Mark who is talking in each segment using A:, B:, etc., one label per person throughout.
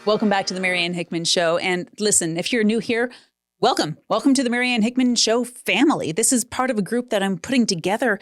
A: Welcome back to the Marianne Hickman Show. And listen, if you're new here, welcome. Welcome to the Marianne Hickman Show family. This is part of a group that I'm putting together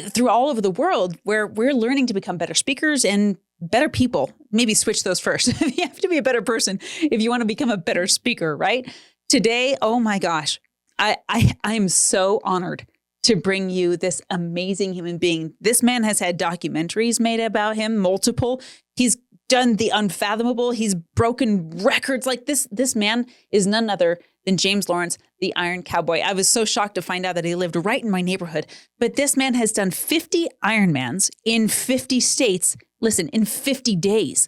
A: through all over the world where we're learning to become better speakers and better people. Maybe switch those first. You have to be a better person if you want to become a better speaker, right? Today, oh my gosh, I'm so honored to bring you this amazing human being. This man has had documentaries made about him, multiple. He's done the unfathomable. He's broken records. Like this man is none other than James Lawrence, the Iron Cowboy. I was so shocked to find out that he lived right in my neighborhood. But this man has done 50 Ironmans in 50 states. Listen, in 50 days.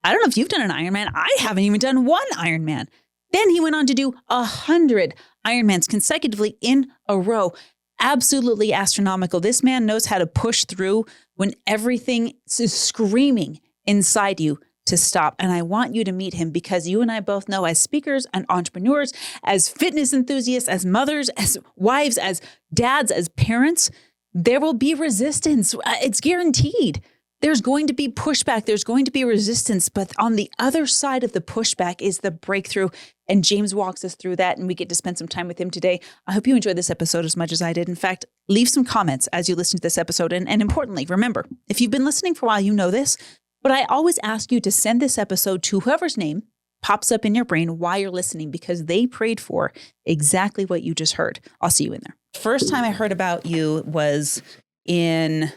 A: I don't know if you've done an Ironman. I haven't even done one Ironman. Then he went on to do 100 Ironmans consecutively in a row. Absolutely astronomical. This man knows how to push through when everything is screaming inside you to stop. And I want you to meet him because you and I both know, as speakers and entrepreneurs, as fitness enthusiasts, as mothers, as wives, as dads, as parents, there will be resistance. It's guaranteed. There's going to be pushback. There's going to be resistance. But on the other side of the pushback is the breakthrough. And James walks us through that, and we get to spend some time with him today. I hope you enjoyed this episode as much as I did. In fact, leave some comments as you listen to this episode. And importantly, remember, if you've been listening for a while, you know this. But I always ask you to send this episode to whoever's name pops up in your brain while you're listening, because they prayed for exactly what you just heard. I'll see you in there. First time I heard about you was in,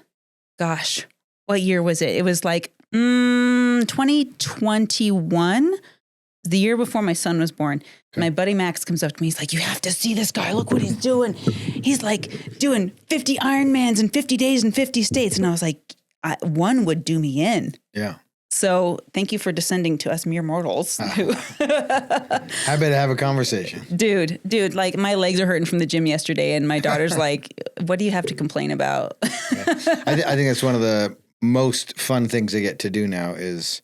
A: gosh, what year was it? It was like 2021, the year before my son was born. Okay. My buddy Max comes up to me. He's like, you have to see this guy. Look what he's doing. He's like doing 50 Ironmans in 50 days in 50 states. And I was like, one would do me in.
B: Yeah.
A: So thank you for descending to us mere mortals.
B: Happy to have a conversation.
A: Dude, like my legs are hurting from the gym yesterday. And my daughter's like, what do you have to complain about?
B: Yeah. I think that's one of the most fun things I get to do now is,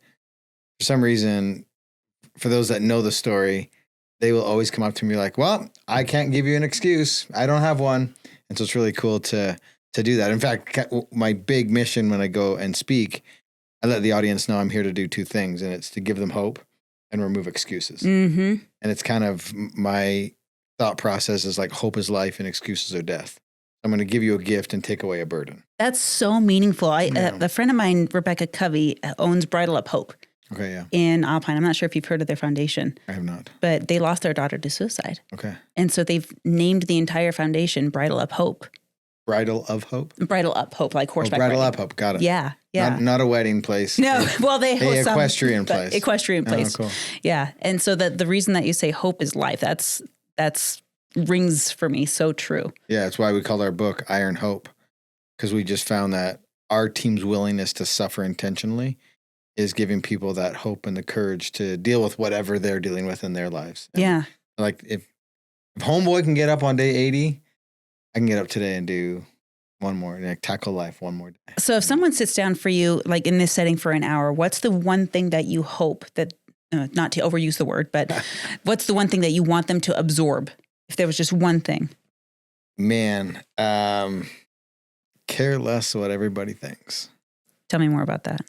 B: for some reason, for those that know the story, they will always come up to me like, well, I can't give you an excuse. I don't have one. And so it's really cool to do that. In fact, my big mission when I go and speak, I let the audience know I'm here to do two things, and it's to give them hope and remove excuses. Mm-hmm. And it's kind of my thought process is like, hope is life and excuses are death. I'm going to give you a gift and take away a burden.
A: That's so meaningful. A friend of mine, Rebecca Covey, owns Bridle Up Hope.
B: Okay, yeah.
A: In Alpine. I'm not sure if you've heard of their foundation.
B: I have not.
A: But they lost their daughter to suicide.
B: Okay.
A: And so they've named the entire foundation Bridle Up Hope.
B: Bridle of Hope?
A: Bridle Up Hope, like horseback
B: Bridle
A: riding.
B: Up Hope, got it.
A: Yeah, yeah.
B: Not a wedding place.
A: No, well, they host some.
B: Equestrian place.
A: Equestrian place.
B: Oh, cool.
A: Yeah, and so the reason that you say hope is life, that's rings for me so true.
B: Yeah, it's why we called our book Iron Hope, because we just found that our team's willingness to suffer intentionally is giving people that hope and the courage to deal with whatever they're dealing with in their lives. And
A: yeah.
B: Like if Homeboy can get up on day 80, I can get up today and do one more, like tackle life one more day.
A: So if someone sits down for you, like in this setting for an hour, what's the one thing that you hope that, not to overuse the word, but what's the one thing that you want them to absorb? If there was just one thing.
B: Man, care less what everybody thinks.
A: Tell me more about that.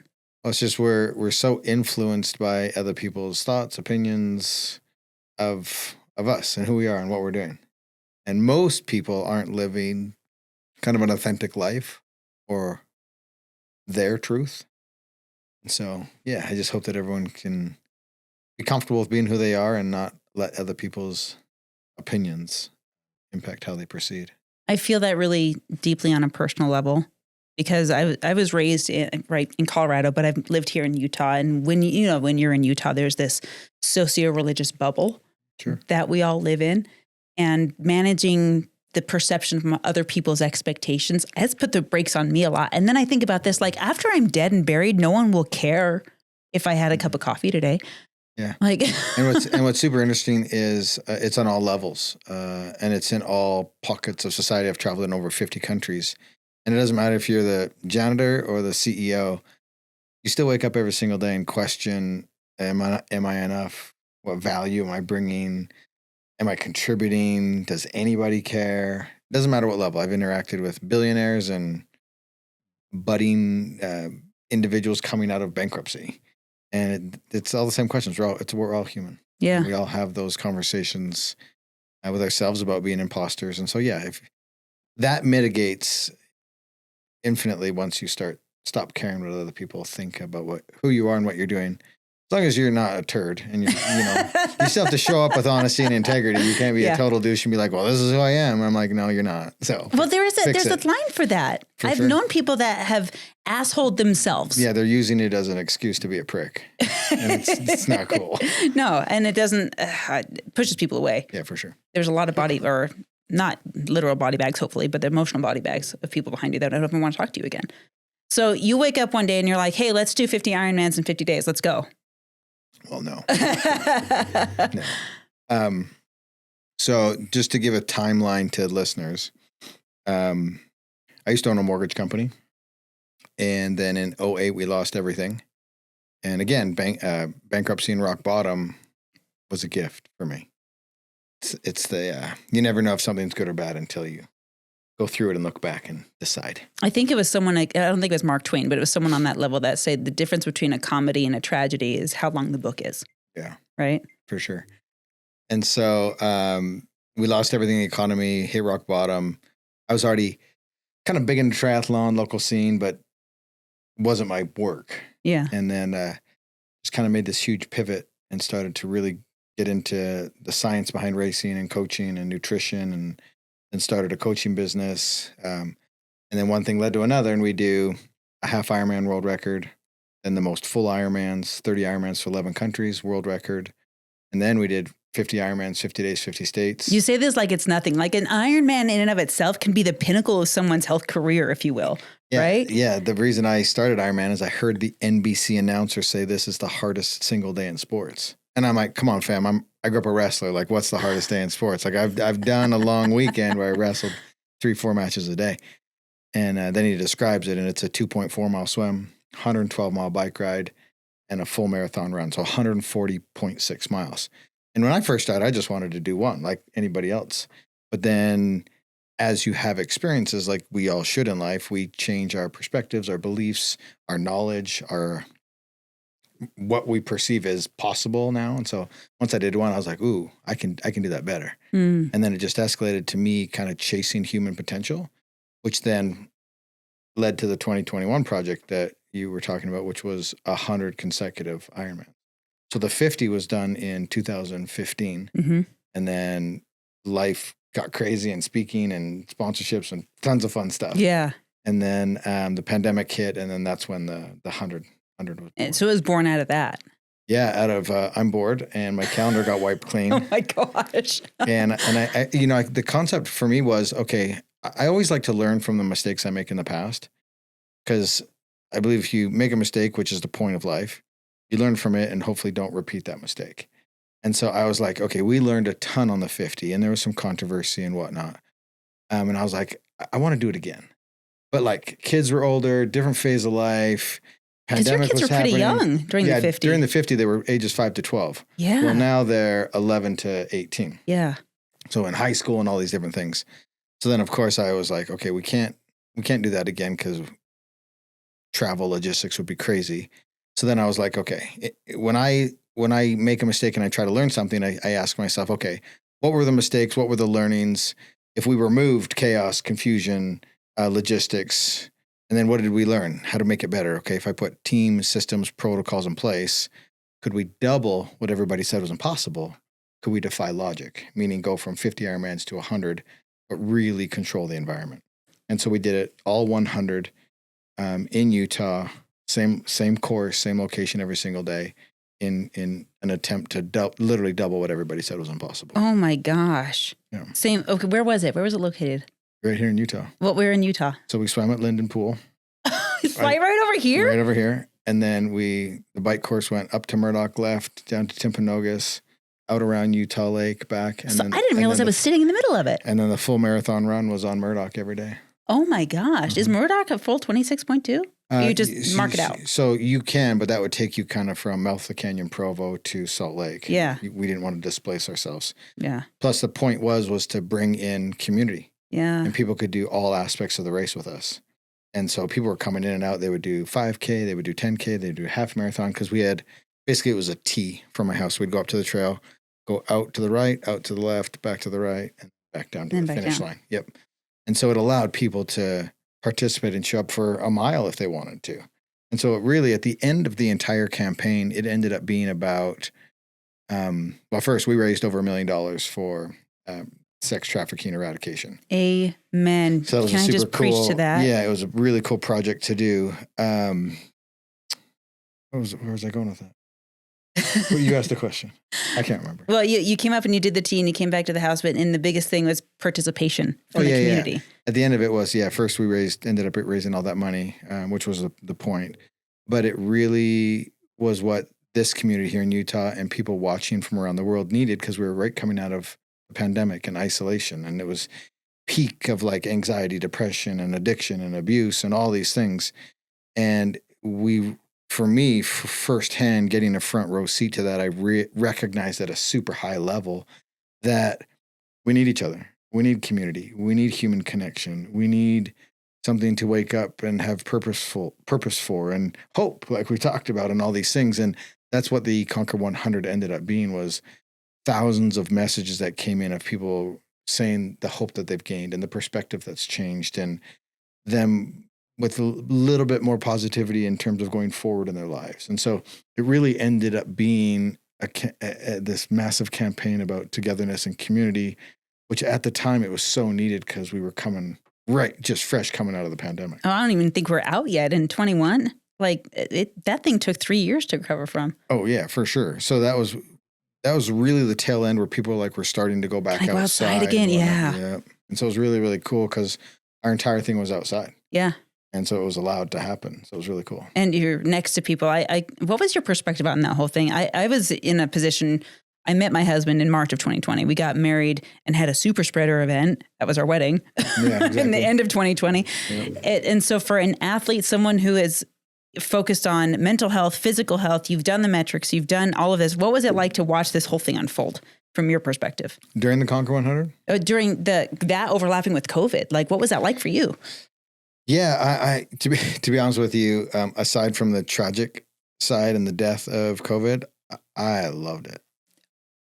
B: Well, it's just we're so influenced by other people's thoughts, opinions of us and who we are and what we're doing. And most people aren't living kind of an authentic life or their truth. And so, yeah, I just hope that everyone can be comfortable with being who they are and not let other people's opinions impact how they proceed.
A: I feel that really deeply on a personal level because I was raised in Colorado, but I've lived here in Utah. And when you're in Utah, there's this socio-religious bubble that we all live in, and managing the perception from other people's expectations has put the brakes on me a lot. And then I think about this, like after I'm dead and buried, no one will care if I had a cup of coffee today.
B: Yeah.
A: Like,
B: and what's super interesting is it's on all levels, and it's in all pockets of society. I've traveled in over 50 countries, and it doesn't matter if you're the janitor or the CEO. You still wake up every single day and question: Am I enough? What value am I bringing? Am I contributing? Does anybody care? It doesn't matter what level. I've interacted with billionaires and budding individuals coming out of bankruptcy. And it's all the same questions. We're all human.
A: Yeah.
B: We all have those conversations with ourselves about being imposters. And so, yeah, if that mitigates infinitely once you stop caring what other people think about who you are and what you're doing. As long as you're not a turd and you still have to show up with honesty and integrity. You can't be a total douche and be like, well, this is who I am. I'm like, no, you're not. So,
A: well, there's a line for that. I've known people that have assholed themselves.
B: Yeah, they're using it as an excuse to be a prick. And it's not cool.
A: No, and it doesn't, it pushes people away.
B: Yeah, for sure.
A: There's a lot of or not literal body bags, hopefully, but the emotional body bags of people behind you that don't even want to talk to you again. So you wake up one day and you're like, hey, let's do 50 Ironmans in 50 days. Let's go.
B: Well, no. No. So just to give a timeline to listeners, I used to own a mortgage company. And then in 2008, we lost everything. And again, bankruptcy and rock bottom was a gift for me. It's the, you never know if something's good or bad until you go through it and look back and decide.
A: I think it was someone, I don't think it was Mark Twain, but it was someone on that level that said the difference between a comedy and a tragedy is how long the book is.
B: Yeah.
A: Right?
B: For sure. And so we lost everything in the economy, hit rock bottom. I was already kind of big into triathlon, local scene, but wasn't my work.
A: Yeah.
B: And then just kind of made this huge pivot and started to really get into the science behind racing and coaching and nutrition, and started a coaching business. And then one thing led to another, and we do a half Ironman world record, then the most full Ironmans, 30 Ironmans for 11 countries, world record. And then we did 50 Ironmans, 50 days, 50 states.
A: You say this like it's nothing. Like an Ironman in and of itself can be the pinnacle of someone's health career, if you will.
B: Yeah,
A: right?
B: Yeah. The reason I started Ironman is I heard the NBC announcer say this is the hardest single day in sports. And I'm like, come on, fam. I grew up a wrestler. Like, what's the hardest day in sports? Like, I've done a long weekend where I wrestled 3-4 matches a day. And then he describes it, and it's a 2.4 mile swim, 112 mile bike ride, and a full marathon run. So 140.6 miles. And when I first started, I just wanted to do one like anybody else. But then as you have experiences like we all should in life, we change our perspectives, our beliefs, our knowledge, what we perceive as possible now. And so once I did one, I was like, ooh, I can do that better. And then it just escalated to me kind of chasing human potential, which then led to the 2021 project that you were talking about, which was 100 consecutive Ironman. So the 50 was done in 2015.
A: Mm-hmm.
B: And then life got crazy and speaking and sponsorships and tons of fun stuff.
A: Yeah.
B: And then the pandemic hit, and then that's when the 100 was born.
A: And so it was born out of that.
B: Yeah, out of I'm bored, and my calendar got wiped clean.
A: Oh my gosh.
B: and I the concept for me was, okay, I always like to learn from the mistakes I make in the past, because I believe if you make a mistake, which is the point of life, you learn from it and hopefully don't repeat that mistake. And so I was like, okay, we learned a ton on the 50, and there was some controversy and whatnot. And I was like, I want to do it again. But like, kids were older, different phase of life.
A: Because your kids were pretty young during the 50.
B: During the 50, they were ages 5 to 12.
A: Yeah.
B: Well, now they're 11 to 18.
A: Yeah.
B: So in high school and all these different things. So then, of course, I was like, okay, we can't do that again because travel logistics would be crazy. So then I was like, okay, when I make a mistake and I try to learn something, I ask myself, okay, what were the mistakes? What were the learnings? If we removed chaos, confusion, logistics, and then what did we learn? How to make it better? Okay, if I put teams, systems, protocols in place, could we double what everybody said was impossible? Could we defy logic? Meaning go from 50 Ironmans to 100, but really control the environment. And so we did it all 100 in Utah, same course, same location every single day, in an attempt to literally double what everybody said was impossible.
A: Oh my gosh.
B: Yeah.
A: Same. Okay, where was it? Where was it located?
B: Right here in Utah.
A: Well, we're in Utah.
B: So we swam at Linden Pool.
A: right over here?
B: Right over here. And then the bike course went up to Murdoch, left, down to Timpanogos, out around Utah Lake, back. And
A: so
B: then,
A: I didn't realize I was sitting in the middle of it.
B: And then the full marathon run was on Murdoch every day.
A: Oh my gosh. Is Murdoch a full 26.2? You just mark it out.
B: So you can, but that would take you kind of from mouth of the Canyon, Provo to Salt Lake.
A: Yeah.
B: We didn't want to displace ourselves.
A: Yeah.
B: Plus the point was to bring in community.
A: Yeah.
B: And people could do all aspects of the race with us. And so people were coming in and out. They would do 5K, they would do 10K, they would do half marathon because basically it was a T from my house. We'd go up to the trail, go out to the right, out to the left, back to the right, and back down to the finish line. Yep. And so it allowed people to participate and show up for a mile if they wanted to. And so it really, at the end of the entire campaign, it ended up being about, first we raised over $1 million for sex trafficking eradication.
A: Amen.
B: So that was
A: Can I
B: super
A: just
B: cool,
A: preach to that?
B: Yeah, it was a really cool project to do. Where was I going with that? Well, you asked the question. I can't remember.
A: Well, you came up and you did the tea and you came back to the house, and the biggest thing was participation from the community.
B: Yeah. At the end of it was, first we ended up raising all that money, which was the point. But it really was what this community here in Utah and people watching from around the world needed, because we were right coming out of the pandemic and isolation. And it was peak of like anxiety, depression, and addiction and abuse and all these things. And for me, firsthand, getting a front row seat to that, I recognized at a super high level that we need each other. We need community. We need human connection. We need something to wake up and have purpose for, and hope, like we talked about, and all these things. And that's what the Conquer 100 ended up being, was thousands of messages that came in of people saying the hope that they've gained and the perspective that's changed, and them with a little bit more positivity in terms of going forward in their lives. And so it really ended up being this massive campaign about togetherness and community, which at the time it was so needed because we were just fresh coming out of the pandemic.
A: Oh, I don't even think we're out yet in 21. Like that thing took 3 years to recover from.
B: Oh yeah, for sure. So that was really the tail end where people were starting to go back outside
A: again.
B: Yeah. And so it was really, really cool because our entire thing was outside.
A: Yeah.
B: And so it was allowed to happen. So it was really cool.
A: And you're next to people. What was your perspective on that whole thing? I was in a position, I met my husband in March of 2020. We got married and had a super spreader event. That was our wedding.
B: Yeah, exactly.
A: In the end of 2020.
B: Yeah.
A: And so for an athlete, someone who is focused on mental health, physical health, you've done the metrics, you've done all of this. What was it like to watch this whole thing unfold from your perspective?
B: During the Conquer 100?
A: During that overlapping with COVID, like what was that like for you?
B: Yeah, to be honest with you, aside from the tragic side and the death of COVID, I loved it.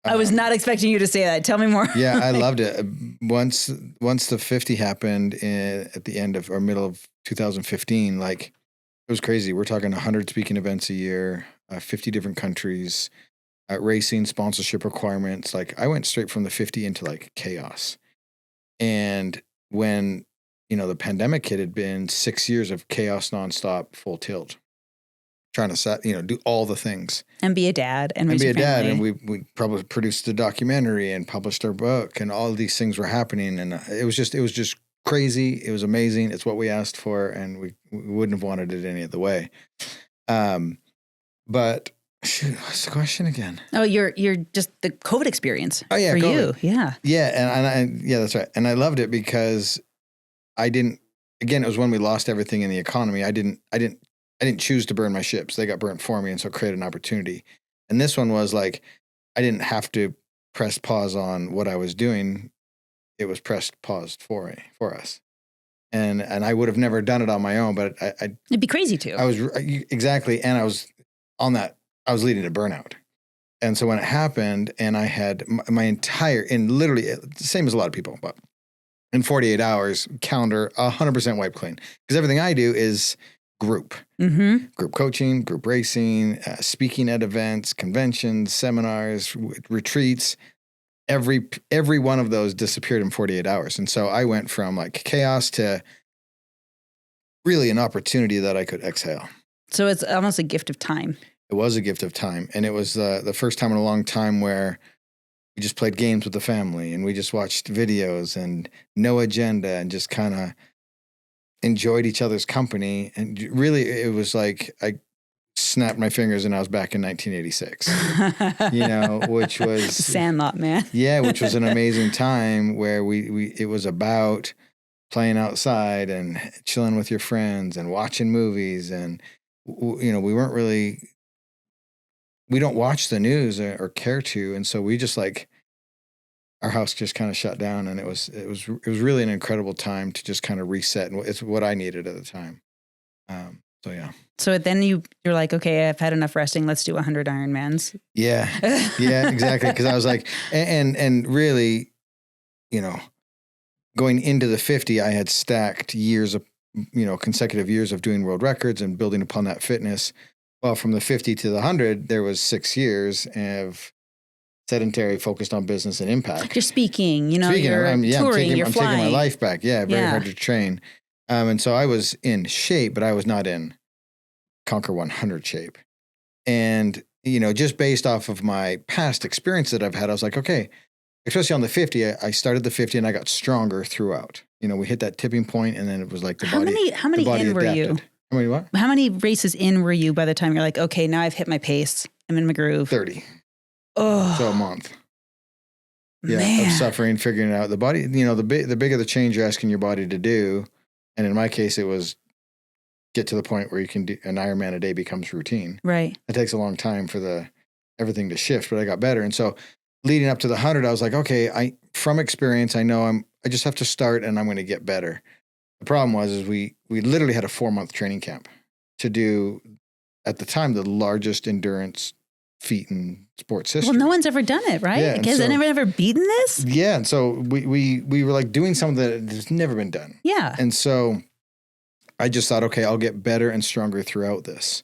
A: I was not expecting you to say that. Tell me more.
B: Yeah, I loved it. Once the 50 happened at the end of or middle of 2015, like it was crazy. We're talking 100 speaking events a year, 50 different countries, racing, sponsorship requirements. Like I went straight from the 50 into like chaos. And when the pandemic hit, had been 6 years of chaos nonstop, full tilt, trying to do all the things
A: and be a dad and
B: be a dad. And we probably produced a documentary and published our book, and all of these things were happening. And it was just crazy. It was amazing. It's what we asked for, and we wouldn't have wanted it any other way. But shoot, what's the question again?
A: Oh, you're just the COVID experience.
B: Oh yeah,
A: for
B: COVID.
A: You, yeah,
B: yeah, and that's right. And I loved it because it was when we lost everything in the economy. I didn't choose to burn my ships. They got burnt for me. And so it created an opportunity. And this one was like, I didn't have to press pause on what I was doing. It was paused for us. And I would have never done it on my own, but
A: it'd be crazy too.
B: I was exactly. And I was on that, I was leading to burnout. And so when it happened, and I had my entire, and literally the same as a lot of people, but in 48 hours, calendar 100% wipe clean. Because everything I do is group coaching, group racing, speaking at events, conventions, seminars, retreats. Every one of those disappeared in 48 hours. And so I went from like chaos to really an opportunity that I could exhale.
A: So it's almost a gift of time.
B: It was a gift of time. And it was the first time in a long time where we just played games with the family, and we just watched videos and no agenda, and just kind of enjoyed each other's company. And really, it was like I snapped my fingers and I was back in 1986, which was
A: Sandlot, man.
B: Yeah, which was an amazing time where it was about playing outside and chilling with your friends and watching movies. And, we don't watch the news or care to. And so we just our house just kind of shut down, and it was really an incredible time to just kind of reset, and it's what I needed at the time. So yeah.
A: So then you're like, okay, I've had enough resting. Let's do 100 Ironmans.
B: Yeah, yeah, exactly. Because I was like, and really, you know, going into the 50, I had stacked years of, consecutive years of doing world records and building upon that fitness. Well, from the 50 to the 100, there was 6 years of sedentary, focused on business and impact.
A: You're speaking, you're
B: I'm
A: touring, you're flying.
B: I'm taking my life back. Yeah, very hard to train. And so I was in shape, but I was not in Conquer 100 shape. And, just based off of my past experience that I've had, I was like, okay, especially on the 50, I started the 50 and I got stronger throughout. We hit that tipping point, and then it was like the body.
A: How many in were you?
B: How many what?
A: How many races in were you by the time you're like, okay, now I've hit my pace. I'm in my groove.
B: 30.
A: Oh.
B: So a month. Yeah,
A: Man.
B: of suffering, figuring it out. The body, the bigger the change you're asking your body to do, and in my case, it was get to the point where you can do an Ironman a day becomes routine.
A: Right.
B: It takes a long time for everything to shift, but I got better. And so leading up to the 100, I was like, okay, from experience, I know I just have to start and I'm going to get better. The problem was we literally had a 4-month training camp to do, at the time, the largest endurance feat in sports history.
A: Well, no one's ever done it, right?
B: Yeah,
A: Has anyone ever beaten this?
B: Yeah. And so we were like doing something that has never been done.
A: Yeah.
B: And so I just thought, okay, I'll get better and stronger throughout this.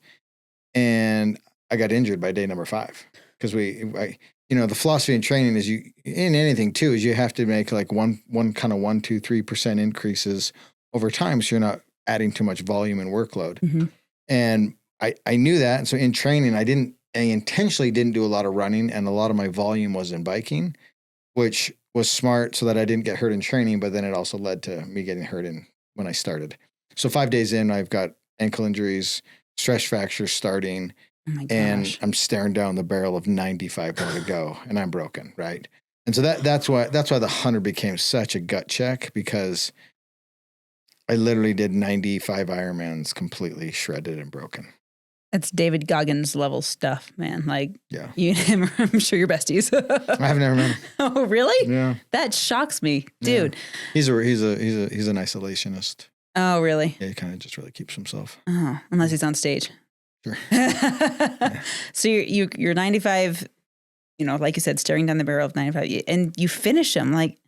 B: And I got injured by day number 5 because the philosophy in training is in anything too, is you have to make like one kind of 1-3% increases over time. So you're not adding too much volume and workload.
A: Mm-hmm.
B: And I knew that. And so in training, I intentionally didn't do a lot of running, and a lot of my volume was in biking, which was smart so that I didn't get hurt in training. But then it also led to me getting hurt when I started. So 5 days in, I've got ankle injuries, stress fractures starting, and I'm staring down the barrel of 95 more to go, and I'm broken, right? And so that's why the 100 became such a gut check, because I literally did 95 Ironmans completely shredded and broken.
A: That's David Goggins level stuff, man. Like,
B: yeah,
A: you and him, I'm sure you're besties.
B: I've never met him.
A: Oh, really?
B: Yeah,
A: that shocks me, dude.
B: Yeah. He's an isolationist.
A: Oh, really?
B: Yeah, he kind of just really keeps himself.
A: Oh, unless he's on stage.
B: Sure.
A: Yeah. So you're 95, like you said, staring down the barrel of 95, and you finish them. Like,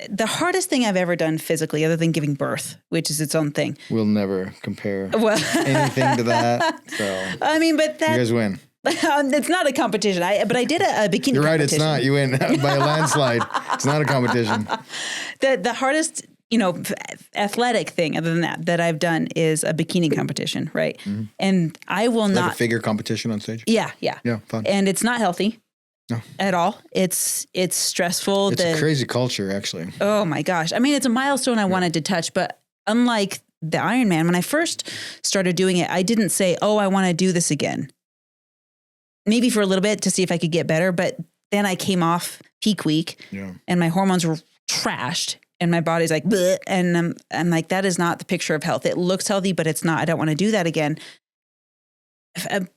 A: the hardest thing I've ever done physically, other than giving birth, which is its own thing.
B: We'll never compare anything to that. So
A: I mean, but that,
B: you guys win.
A: It's not a competition. But I did a bikini.
B: You're right.
A: Competition.
B: It's not. You win by a landslide. It's not a competition.
A: The hardest, athletic thing other than that I've done is a bikini competition, right? Mm-hmm. And I will not
B: a figure competition on stage.
A: Yeah,
B: fun.
A: And it's not healthy.
B: No.
A: At all. It's stressful.
B: It's a crazy culture, actually.
A: Oh my gosh. I mean, it's a milestone I wanted to touch, but unlike the Ironman, when I first started doing it, I didn't say, oh, I want to do this again. Maybe for a little bit to see if I could get better, but then I came off peak week and my hormones were trashed and my body's like, bleh, and I'm like, that is not the picture of health. It looks healthy, but it's not. I don't want to do that again.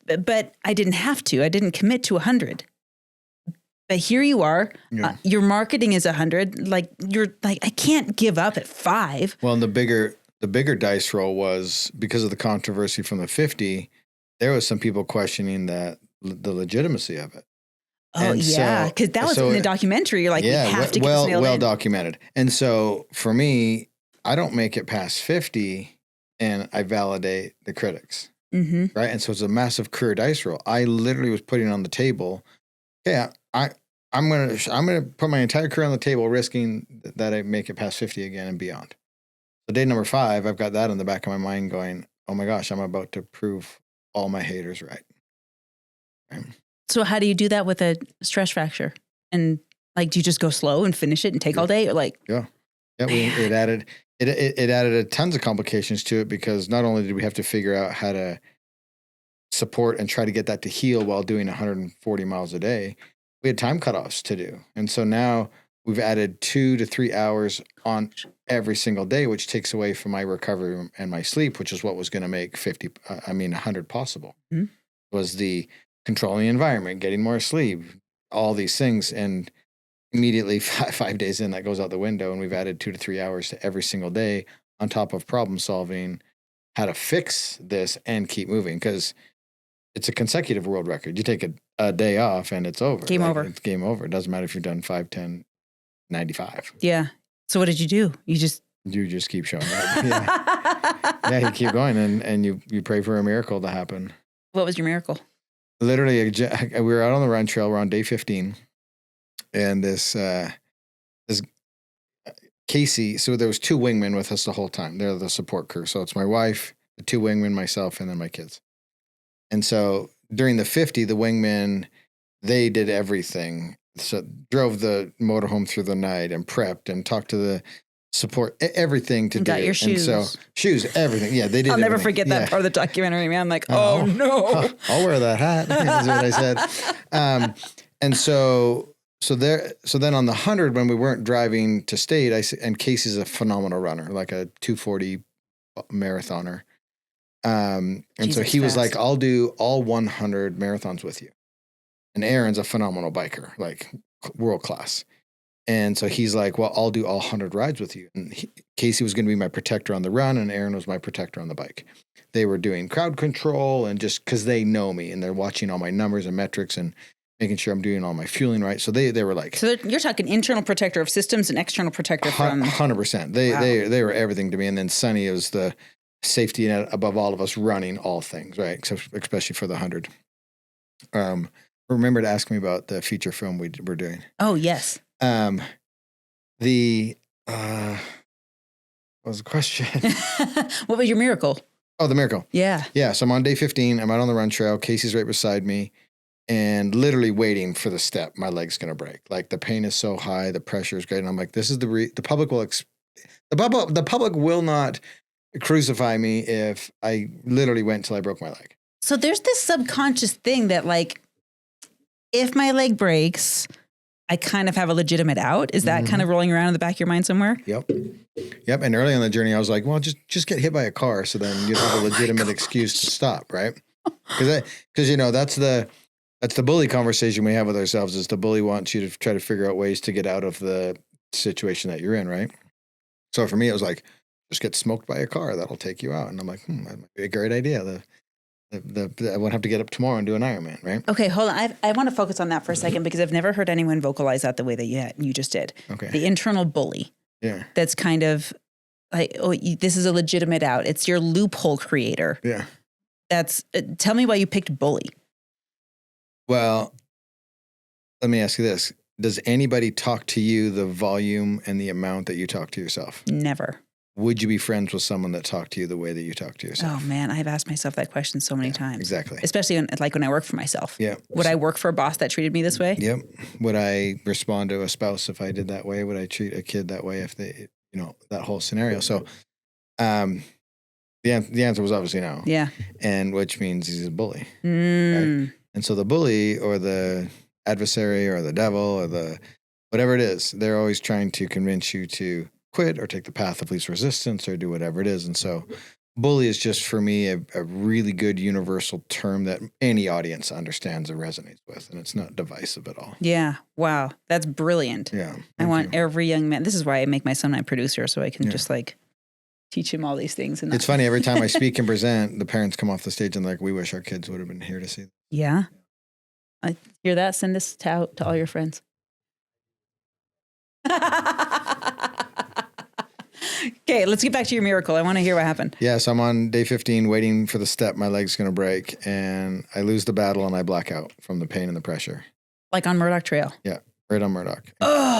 A: But I didn't have to. I didn't commit to 100. But here you are, your marketing is 100. Like, you're like, I can't give up at 5.
B: Well, and the bigger dice roll was because of the controversy from the 50. There was some people questioning the legitimacy of it.
A: Oh, and yeah, because that was in the documentary. You're like, we have to get this nailed in.
B: Documented. And so for me, I don't make it past 50, and I validate the critics, right? And so it's a massive career dice roll. I literally was putting on the table, I'm gonna put my entire career on the table, risking that I make it past 50 again and beyond. So day number 5, I've got that in the back of my mind going, oh my gosh, I'm about to prove all my haters right.
A: So how do you do that with a stress fracture? And like, do you just go slow and finish it and take all day? Or like,
B: it added a tons of complications to it, because not only did we have to figure out how to support and try to get that to heal while doing 140 miles a day, we had time cutoffs to do. And so now we've added 2 to 3 hours on every single day, which takes away from my recovery and my sleep, which is what was going to make 100 possible. Mm-hmm. Was the controlling the environment, getting more sleep, all these things. And immediately 5 days in, that goes out the window, and we've added 2 to 3 hours to every single day on top of problem solving, how to fix this and keep moving, because it's a consecutive world record. You take a day off and it's over.
A: Game over.
B: It's game over. It doesn't matter if you've done 5, 10, 95.
A: Yeah. So what did you do? You just
B: keep showing up. Yeah, you keep going, and you pray for a miracle to happen.
A: What was your miracle?
B: Literally, we were out on the run trail. We're on day 15, and this Casey. So there was 2 wingmen with us the whole time. They're the support crew. So it's my wife, the 2 wingmen, myself, and then my kids. And so during the 50, the wingmen, they did everything. So drove the motorhome through the night and prepped and talked to the support, everything to do.
A: Got your shoes.
B: And so shoes, everything. Yeah, they did.
A: I'll never
B: everything.
A: forget that part of the documentary, man. I'm like, oh no.
B: I'll wear that hat, is what I said. And so then on the 100, when we weren't driving to state, and Casey's a phenomenal runner, like a 240 marathoner. And so he was like, I'll do all 100 marathons with you. And Aaron's a phenomenal biker, like world class. And so he's like, well, I'll do all 100 rides with you. And Casey was going to be my protector on the run, and Aaron was my protector on the bike. They were doing crowd control, and just because they know me and they're watching all my numbers and metrics and making sure I'm doing all my fueling right. So they were like,
A: so you're talking internal protector of systems and external protector from
B: 100%. They were everything to me. And then Sonny was the safety net above all of us, running all things, right? Especially for the 100. Remember to ask me about the feature film we're doing.
A: Oh, yes.
B: What was the question?
A: What was your miracle?
B: Oh, the miracle.
A: Yeah.
B: Yeah. So I'm on day 15. I'm out on the run trail. Casey's right beside me, and literally waiting for the step. My leg's going to break. Like, the pain is so high. The pressure is great. And I'm like, this is the public will, the public will not crucify me if I literally went until I broke my leg.
A: So there's this subconscious thing that, like, if my leg breaks, I kind of have a legitimate out. Is that kind of rolling around in the back of your mind somewhere?
B: Yep. And early on the journey, I was like, well, just get hit by a car, so then you have a legitimate excuse to stop, right? Because that's the bully conversation we have with ourselves. Is the bully wants you to try to figure out ways to get out of the situation that you're in, right? So for me, it was like, just get smoked by a car. That'll take you out. And I'm like, that might be a great idea. I won't have to get up tomorrow and do an Ironman, right?
A: Okay, hold on. I want to focus on that for a second, because I've never heard anyone vocalize that the way that you just did.
B: Okay.
A: The internal bully.
B: Yeah.
A: That's kind of like, this is a legitimate out. It's your loophole creator.
B: Yeah.
A: Tell me why you picked bully.
B: Well, let me ask you this. Does anybody talk to you the volume and the amount that you talk to yourself?
A: Never.
B: Would you be friends with someone that talked to you the way that you talk to yourself?
A: Oh man, I've asked myself that question so many times.
B: Exactly.
A: Especially when I work for myself.
B: Yeah.
A: Would I work for a boss that treated me this way?
B: Yep. Would I respond to a spouse if I did that way? Would I treat a kid that way if they, that whole scenario? So, the answer was obviously no.
A: Yeah.
B: And which means he's a bully. Right? And so the bully, or the adversary, or the devil, or the whatever it is, they're always trying to convince you to quit or take the path of least resistance or do whatever it is. And so bully is just, for me, a really good universal term that any audience understands and resonates with. And it's not divisive at all.
A: Yeah. Wow. That's brilliant.
B: Yeah.
A: I want every young man. This is why I make my son my producer, so I can just like teach him all these things. And
B: it's funny. Every time I speak and present, the parents come off the stage and like, we wish our kids would have been here to see.
A: Yeah. I hear that. Send this to all your friends. Okay, let's get back to your miracle. I want to hear what happened.
B: Yeah, so I'm on day 15 waiting for the step. My leg's going to break, and I lose the battle, and I black out from the pain and the pressure.
A: Like on Murdoch Trail?
B: Yeah, right on Murdoch.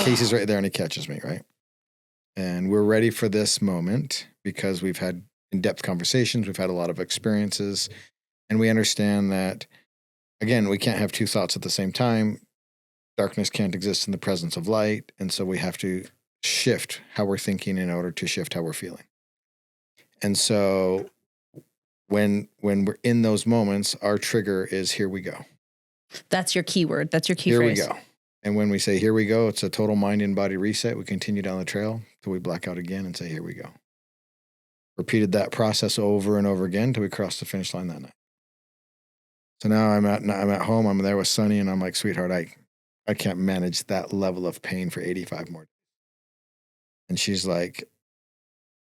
B: Casey's right there, and he catches me, right? And we're ready for this moment because we've had in-depth conversations. We've had a lot of experiences, and we understand that, again, we can't have two thoughts at the same time. Darkness can't exist in the presence of light, and so we have to shift how we're thinking in order to shift how we're feeling. And so when we're in those moments, our trigger is here we go.
A: That's your keyword. That's your key phrase.
B: Here we go. And when we say here we go, it's a total mind and body reset. We continue down the trail till we black out again and say here we go. Repeated that process over and over again till we cross the finish line that night. So now I'm at home. I'm there with Sonny, and I'm like, sweetheart, I can't manage that level of pain for 85 more days. And she's like,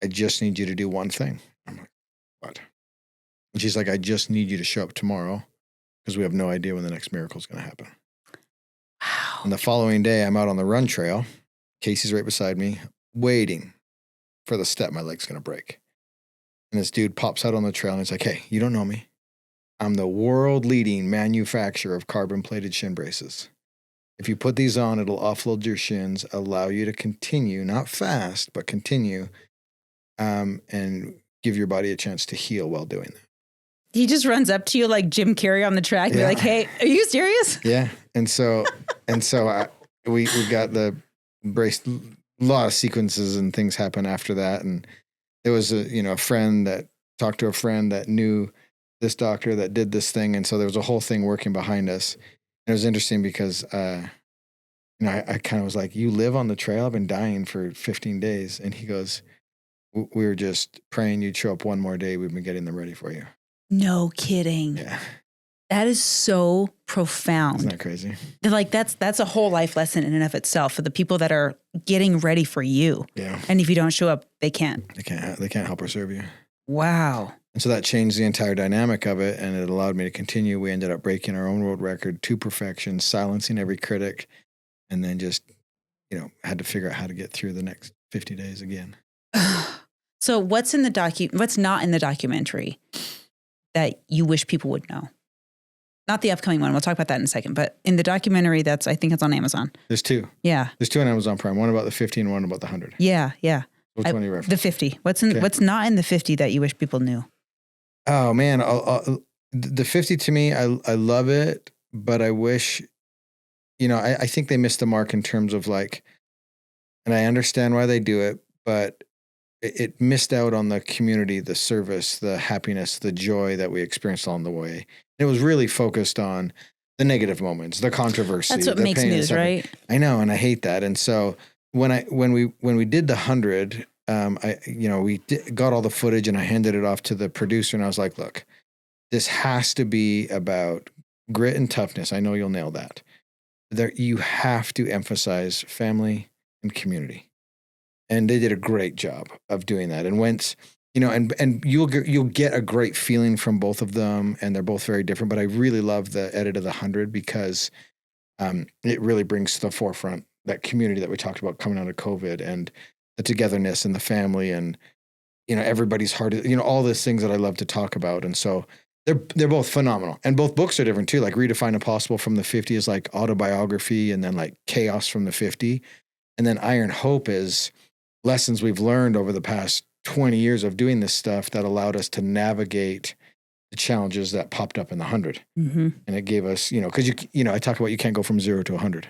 B: I just need you to do one thing. I'm like, what? And she's like, I just need you to show up tomorrow because we have no idea when the next miracle is going to happen.
A: Wow.
B: And the following day, I'm out on the run trail. Casey's right beside me, waiting for the step my leg's going to break. And this dude pops out on the trail and he's like, hey, you don't know me. I'm the world leading manufacturer of carbon plated shin braces. If you put these on, it'll offload your shins, allow you to continue, not fast, but continue, and give your body a chance to heal while doing that.
A: He just runs up to you like Jim Carrey on the track and be like, hey, are you serious?
B: Yeah. And so we got the brace. A lot of sequences and things happen after that. And there was a friend that talked to a friend that knew this doctor that did this thing. And so there was a whole thing working behind us. And it was interesting because, I kind of was like, you live on the trail. I've been dying for 15 days. And he goes, we were just praying you'd show up one more day. We've been getting them ready for you.
A: No kidding.
B: Yeah.
A: That is so profound.
B: Isn't that crazy?
A: Like that's a whole life lesson in and of itself for the people that are getting ready for you.
B: Yeah.
A: And if you don't show up, they can't.
B: They can't help or serve you.
A: Wow.
B: And so that changed the entire dynamic of it, and it allowed me to continue. We ended up breaking our own world record to perfection, silencing every critic, and then just, had to figure out how to get through the next 50 days again.
A: So what's not in the documentary that you wish people would know? Not the upcoming one. We'll talk about that in a second. But in the documentary I think it's on Amazon.
B: There's two.
A: Yeah.
B: There's two on Amazon Prime. One about the 50 and one about the 100.
A: Yeah, yeah.
B: Which one are you referencing?
A: The 50. What's not in the 50 that you wish people knew?
B: Oh, man. The 50 to me, I love it, but I wish, I think they missed the mark in terms of and I understand why they do it, but it missed out on the community, the service, the happiness, the joy that we experienced along the way. It was really focused on the negative moments, the controvery.
A: That's what makes news, right?
B: I know, and I hate that. And so when we did the 100, we got all the footage and I handed it off to the producer and I was like, look, this has to be about grit and toughness. I know you'll nail that. You have to emphasize family and community. And they did a great job of doing that. And once, and you'll get a great feeling from both of them, and they're both very different. But I really love the edit of the 100 because it really brings to the forefront that community that we talked about coming out of COVID, and the togetherness and the family, and everybody's heart. All these things that I love to talk about. And so they're both phenomenal, and both books are different too. Like Redefine Impossible from the 50 is like autobiography, and then like Chaos from the 50, and then Iron Hope is lessons we've learned over the past 20 years of doing this stuff that allowed us to navigate the challenges that popped up in the 100.
A: Mm-hmm.
B: And it gave us, because I talk about you can't go from 0 to 100.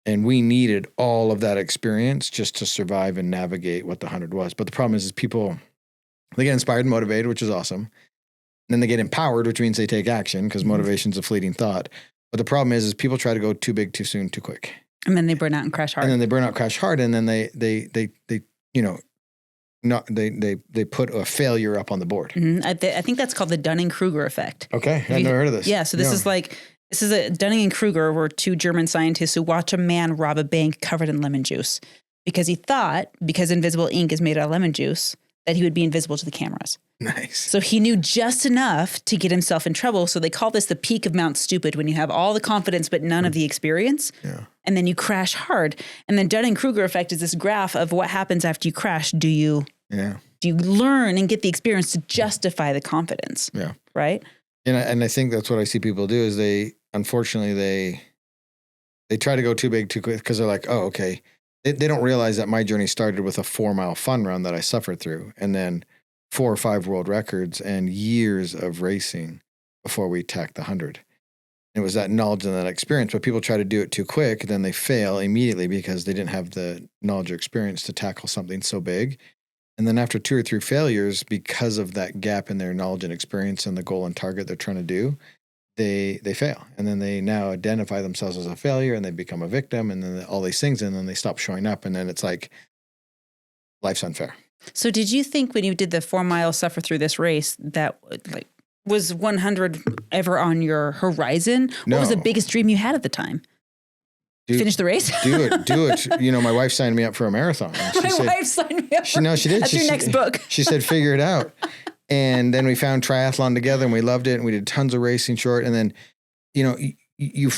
B: And we needed all of that experience just to survive and navigate what the 100 was. But the problem is people, they get inspired and motivated, which is awesome. And then they get empowered, which means they take action because motivation's a fleeting thought. But the problem is people try to go too big, too soon, too quick.
A: And then they burn out and crash hard.
B: And then they burn out, crash hard, and then they put a failure up on the board.
A: Mm-hmm. I think that's called the Dunning-Kruger effect.
B: Okay, I've never heard of this.
A: Yeah, so this is a Dunning and Kruger were two German scientists who watch a man rob a bank covered in lemon juice because he thought, because invisible ink is made out of lemon juice, that he would be invisible to the cameras.
B: Nice.
A: So he knew just enough to get himself in trouble. So they call this the peak of Mount Stupid, when you have all the confidence but none of the experience.
B: Yeah.
A: And then you crash hard. And then Dunning-Kruger effect is this graph of what happens after you crash. Do you learn and get the experience to justify the confidence?
B: Yeah.
A: Right?
B: And I think that's what I see people do is they try to go too big too quick because they're like, oh, okay. They don't realize that my journey started with a 4-mile fun run that I suffered through, and then 4 or 5 world records and years of racing before we tacked the 100. It was that knowledge and that experience, but people try to do it too quick, then they fail immediately because they didn't have the knowledge or experience to tackle something so big. And then after 2 or 3 failures, because of that gap in their knowledge and experience and the goal and target they're trying to do, they fail. And then they now identify themselves as a failure, and they become a victim, and then all these things, and then they stop showing up. And then it's like, life's unfair.
A: So did you think when you did the 4-mile suffer through this race that was 100 ever on your horizon?
B: No.
A: What was the biggest dream you had at the time? Finish the race?
B: Do it. You know, my wife signed me up for a marathon.
A: My wife signed me up.
B: She did.
A: That's your next book.
B: She said, figure it out. And then we found triathlon together and we loved it. And we did tons of racing short. And then, you know, you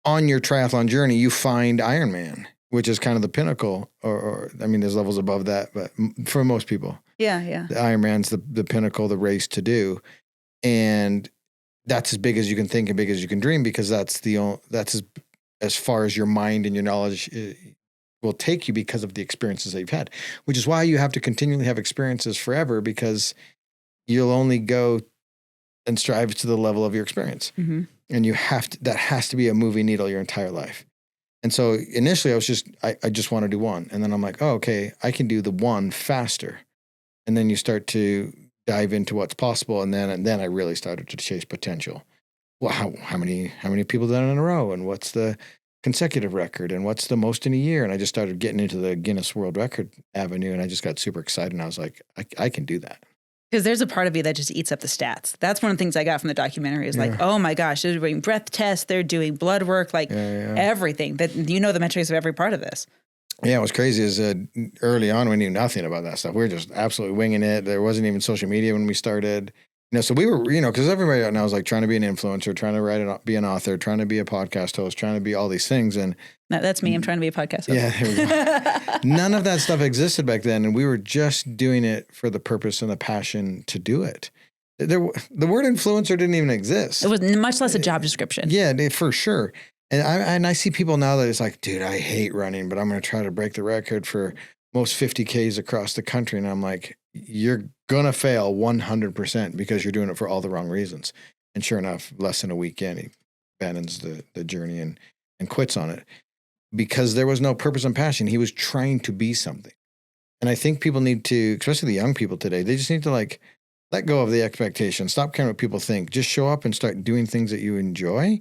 B: on your triathlon journey, you find Ironman, which is kind of the pinnacle. Or I mean, there's levels above that, but for most people.
A: Yeah.
B: The Ironman's the pinnacle, the race to do. And that's as big as you can think and big as you can dream, because that's as far as your mind and your knowledge will take you because of the experiences that you've had, which is why you have to continually have experiences forever, because you'll only go and strive to the level of your experience. Mm-hmm. And that has to be a moving needle your entire life. And so initially I just want to do one. And then I'm like, oh, okay, I can do the one faster. And then you start to dive into what's possible. And then I really started to chase potential. Well, how many people done it in a row? And what's the consecutive record? And what's the most in a year? And I just started getting into the Guinness World Record avenue. And I just got super excited. And I was like, I can do that.
A: Because there's a part of you that just eats up the stats. That's one of the things I got from the documentary is like, oh my gosh, they're doing breath tests, they're doing blood work, like everything. That you know the metrics of every part of this.
B: Yeah, what's crazy is early on we knew nothing about that stuff. We were just absolutely winging it. There wasn't even social media when we started. You know, so we were, you know, because everybody right now is like trying to be an influencer, trying to be an author, trying to be a podcast host, trying to be all these things. And
A: that's me. I'm trying to be a podcast host.
B: Yeah, there we go. None of that stuff existed back then. And we were just doing it for the purpose and the passion to do it. The word influencer didn't even exist.
A: It was much less a job description.
B: Yeah, for sure. And I see people now that it's like, dude, I hate running, but I'm going to try to break the record for most 50Ks across the country. And I'm like, you're going to fail 100% because you're doing it for all the wrong reasons. And sure enough, less than a weekend, he abandons the journey and quits on it because there was no purpose and passion. He was trying to be something. And I think people need to, especially the young people today, they just need to like let go of the expectation. Stop caring what people think. Just show up and start doing things that you enjoy,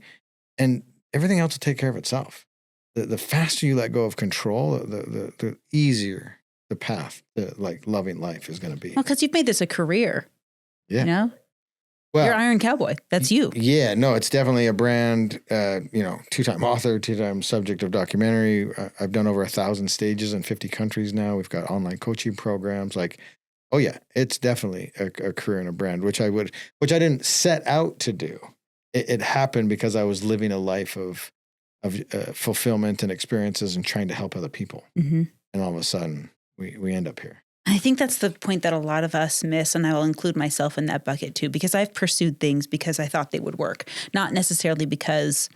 B: and everything else will take care of itself. The faster you let go of control, the easier the path to like loving life is going to be.
A: Well, because you've made this a career.
B: Yeah.
A: You know? Well, you're Iron Cowboy. That's you.
B: Yeah, no, it's definitely a brand, you know, 2-time author, 2-time subject of documentary. I've done over 1,000 stages in 50 countries now. We've got online coaching programs. Like, oh yeah, it's definitely a career and a brand, which I didn't set out to do. It happened because I was living a life of fulfillment and experiences and trying to help other people. Mm-hmm. And all of a sudden we end up here.
A: I think that's the point that a lot of us miss, and I will include myself in that bucket too, because I've pursued things because I thought they would work, not necessarily because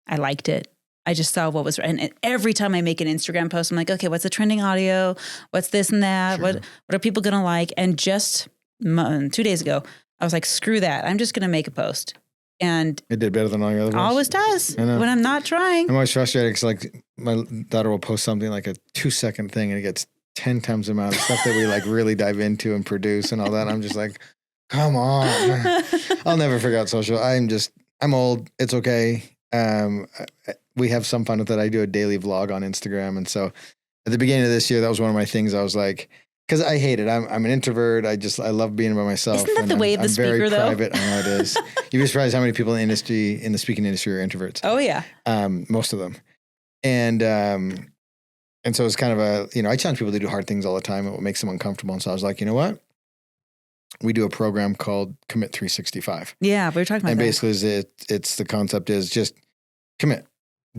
A: I liked it. I just saw what was, and every time I make an Instagram post, I'm like, okay, what's the trending audio? What's this and that? Sure. What are people going to like? And just 2 days ago, I was like, screw that. I'm just going to make a post. And
B: it did better than all your other posts.
A: Always does when I'm not trying.
B: I'm always frustrated because like my daughter will post something like a 2-second thing and it gets 10 times the amount of stuff that we like really dive into and produce and all that. And I'm just like, come on. I'll never figure out social. I'm old. It's okay. We have some fun with it. I do a daily vlog on Instagram. And so at the beginning of this year, that was one of my things. I was like, because I hate it. I'm an introvert. I love being by myself.
A: Isn't that the way of the speaker,
B: very
A: though?
B: Private. I know it is. You'd be surprised how many people in the speaking industry are introverts.
A: Oh yeah.
B: Most of them. And so it's kind of I challenge people to do hard things all the time. It will make them uncomfortable. And so I was like, you know what? We do a program called Commit 365.
A: Yeah, we were talking about
B: and
A: that.
B: And basically it's the concept is just commit.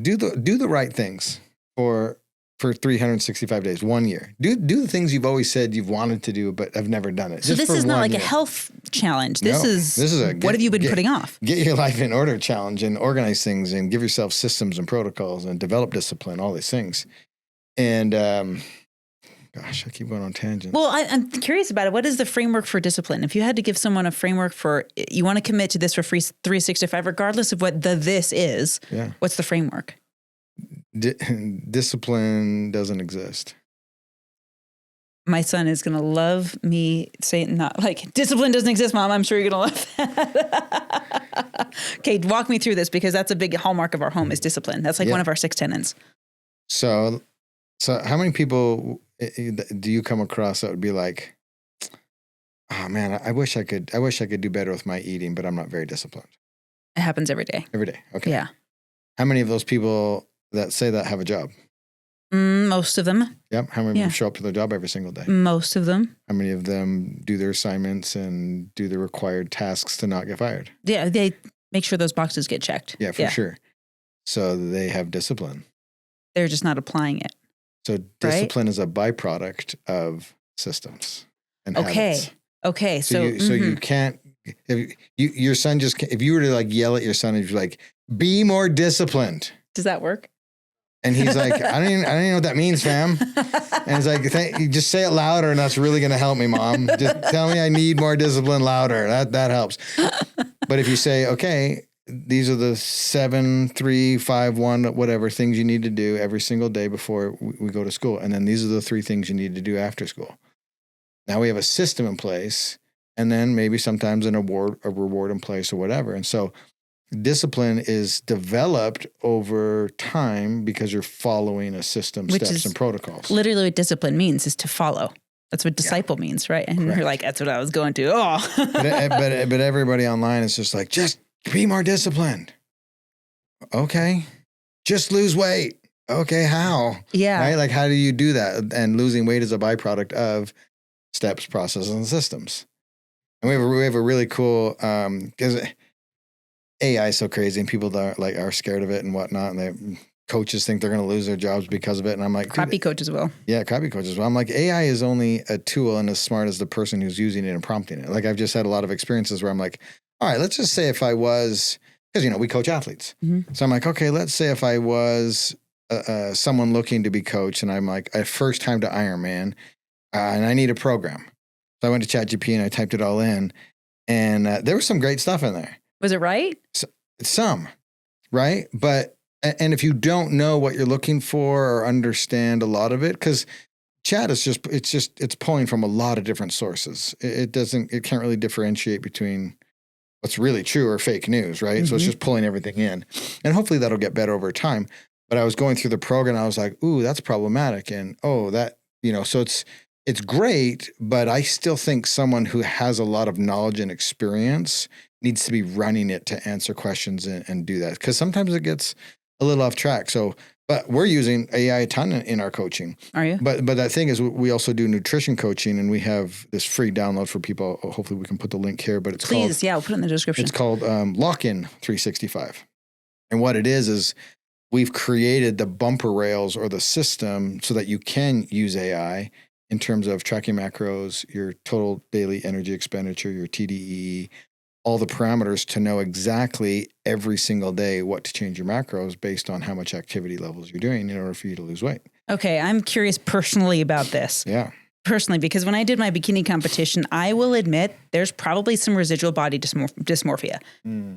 B: Do the right things for 365 days, 1 year. Do the things you've always said you've wanted to do, but have never done it.
A: So this is not like a health challenge. This is what have you been putting off?
B: Get your life in order challenge and organize things and give yourself systems and protocols and develop discipline, all these things. And gosh, I keep going on tangents.
A: Well, I'm curious about it. What is the framework for discipline? If you had to give someone a framework for, you want to commit to this for free 365, regardless of what this is, what's the framework?
B: Discipline doesn't exist.
A: My son is going to love me saying not like discipline doesn't exist, Mom. I'm sure you're going to love that. Okay, walk me through this because that's a big hallmark of our home is discipline. That's like one of our 6 tenets.
B: So how many people do you come across that would be like, oh man, I wish I could do better with my eating, but I'm not very disciplined.
A: It happens every day.
B: Every day. Okay.
A: Yeah.
B: How many of those people that say that have a job?
A: Most of them.
B: Yep. How many of them show up to their job every single day?
A: Most of them.
B: How many of them do their assignments and do the required tasks to not get fired?
A: Yeah, they make sure those boxes get checked.
B: Yeah, for sure. So they have discipline.
A: They're just not applying it.
B: So discipline is a byproduct of systems and
A: Okay.
B: habits.
A: Okay. So
B: you can't, your son if you were to like yell at your son and you're like, be more disciplined.
A: Does that work?
B: And he's like, I don't even know what that means, fam. And it's like, you just say it louder and that's really going to help me, Mom. Just tell me I need more discipline louder. That helps. But if you say, okay, these are the 7, 3, 5, 1, whatever things you need to do every single day before we go to school. And then these are the 3 things you need to do after school. Now we have a system in place, and then maybe sometimes a reward in place or whatever. And so discipline is developed over time because you're following a system, steps, and protocols.
A: Literally what discipline means is to follow. That's what disciple means, right? And You're like, that's what I was going to. Oh.
B: but everybody online is just like, just be more disciplined. Okay. Just lose weight. Okay, how?
A: Yeah.
B: Right? Like, how do you do that? And losing weight is a byproduct of steps, processes, and systems. And we have a really cool, because AI is so crazy and people are scared of it and whatnot. And coaches think they're going to lose their jobs because of it. And I'm like,
A: crappy coaches will.
B: Yeah, crappy coaches will. I'm like, AI is only a tool and as smart as the person who's using it and prompting it. Like, I've just had a lot of experiences where I'm like, all right, let's just say if I was, because, we coach athletes. Mm-hmm. So I'm like, okay, let's say if I was someone looking to be coached and I'm like, a first time to Ironman and I need a program. So I went to ChatGPT and I typed it all in and there was some great stuff in there.
A: Was it right?
B: Some, right? But, and if you don't know what you're looking for or understand a lot of it, because chat is it's pulling from a lot of different sources. It can't really differentiate between what's really true or fake news, right? Mm-hmm. So it's just pulling everything in. And hopefully that'll get better over time. But I was going through the program and I was like, ooh, that's problematic. And so it's great, but I still think someone who has a lot of knowledge and experience needs to be running it to answer questions and do that. Because sometimes it gets a little off track. But we're using AI a ton in our coaching. Are you? But that thing is we also do nutrition coaching and we have this free download for people. Hopefully we can put the link here, but
A: Please, we'll put it in the description.
B: It's called Lock-In 365. And what it is we've created the bumper rails or the system so that you can use AI in terms of tracking macros, your total daily energy expenditure, your TDE, all the parameters to know exactly every single day what to change your macros based on how much activity levels you're doing in order for you to lose weight. Okay, I'm curious personally about this. Yeah. Personally, because when I did my bikini competition, I will admit there's probably some residual body dysmorphia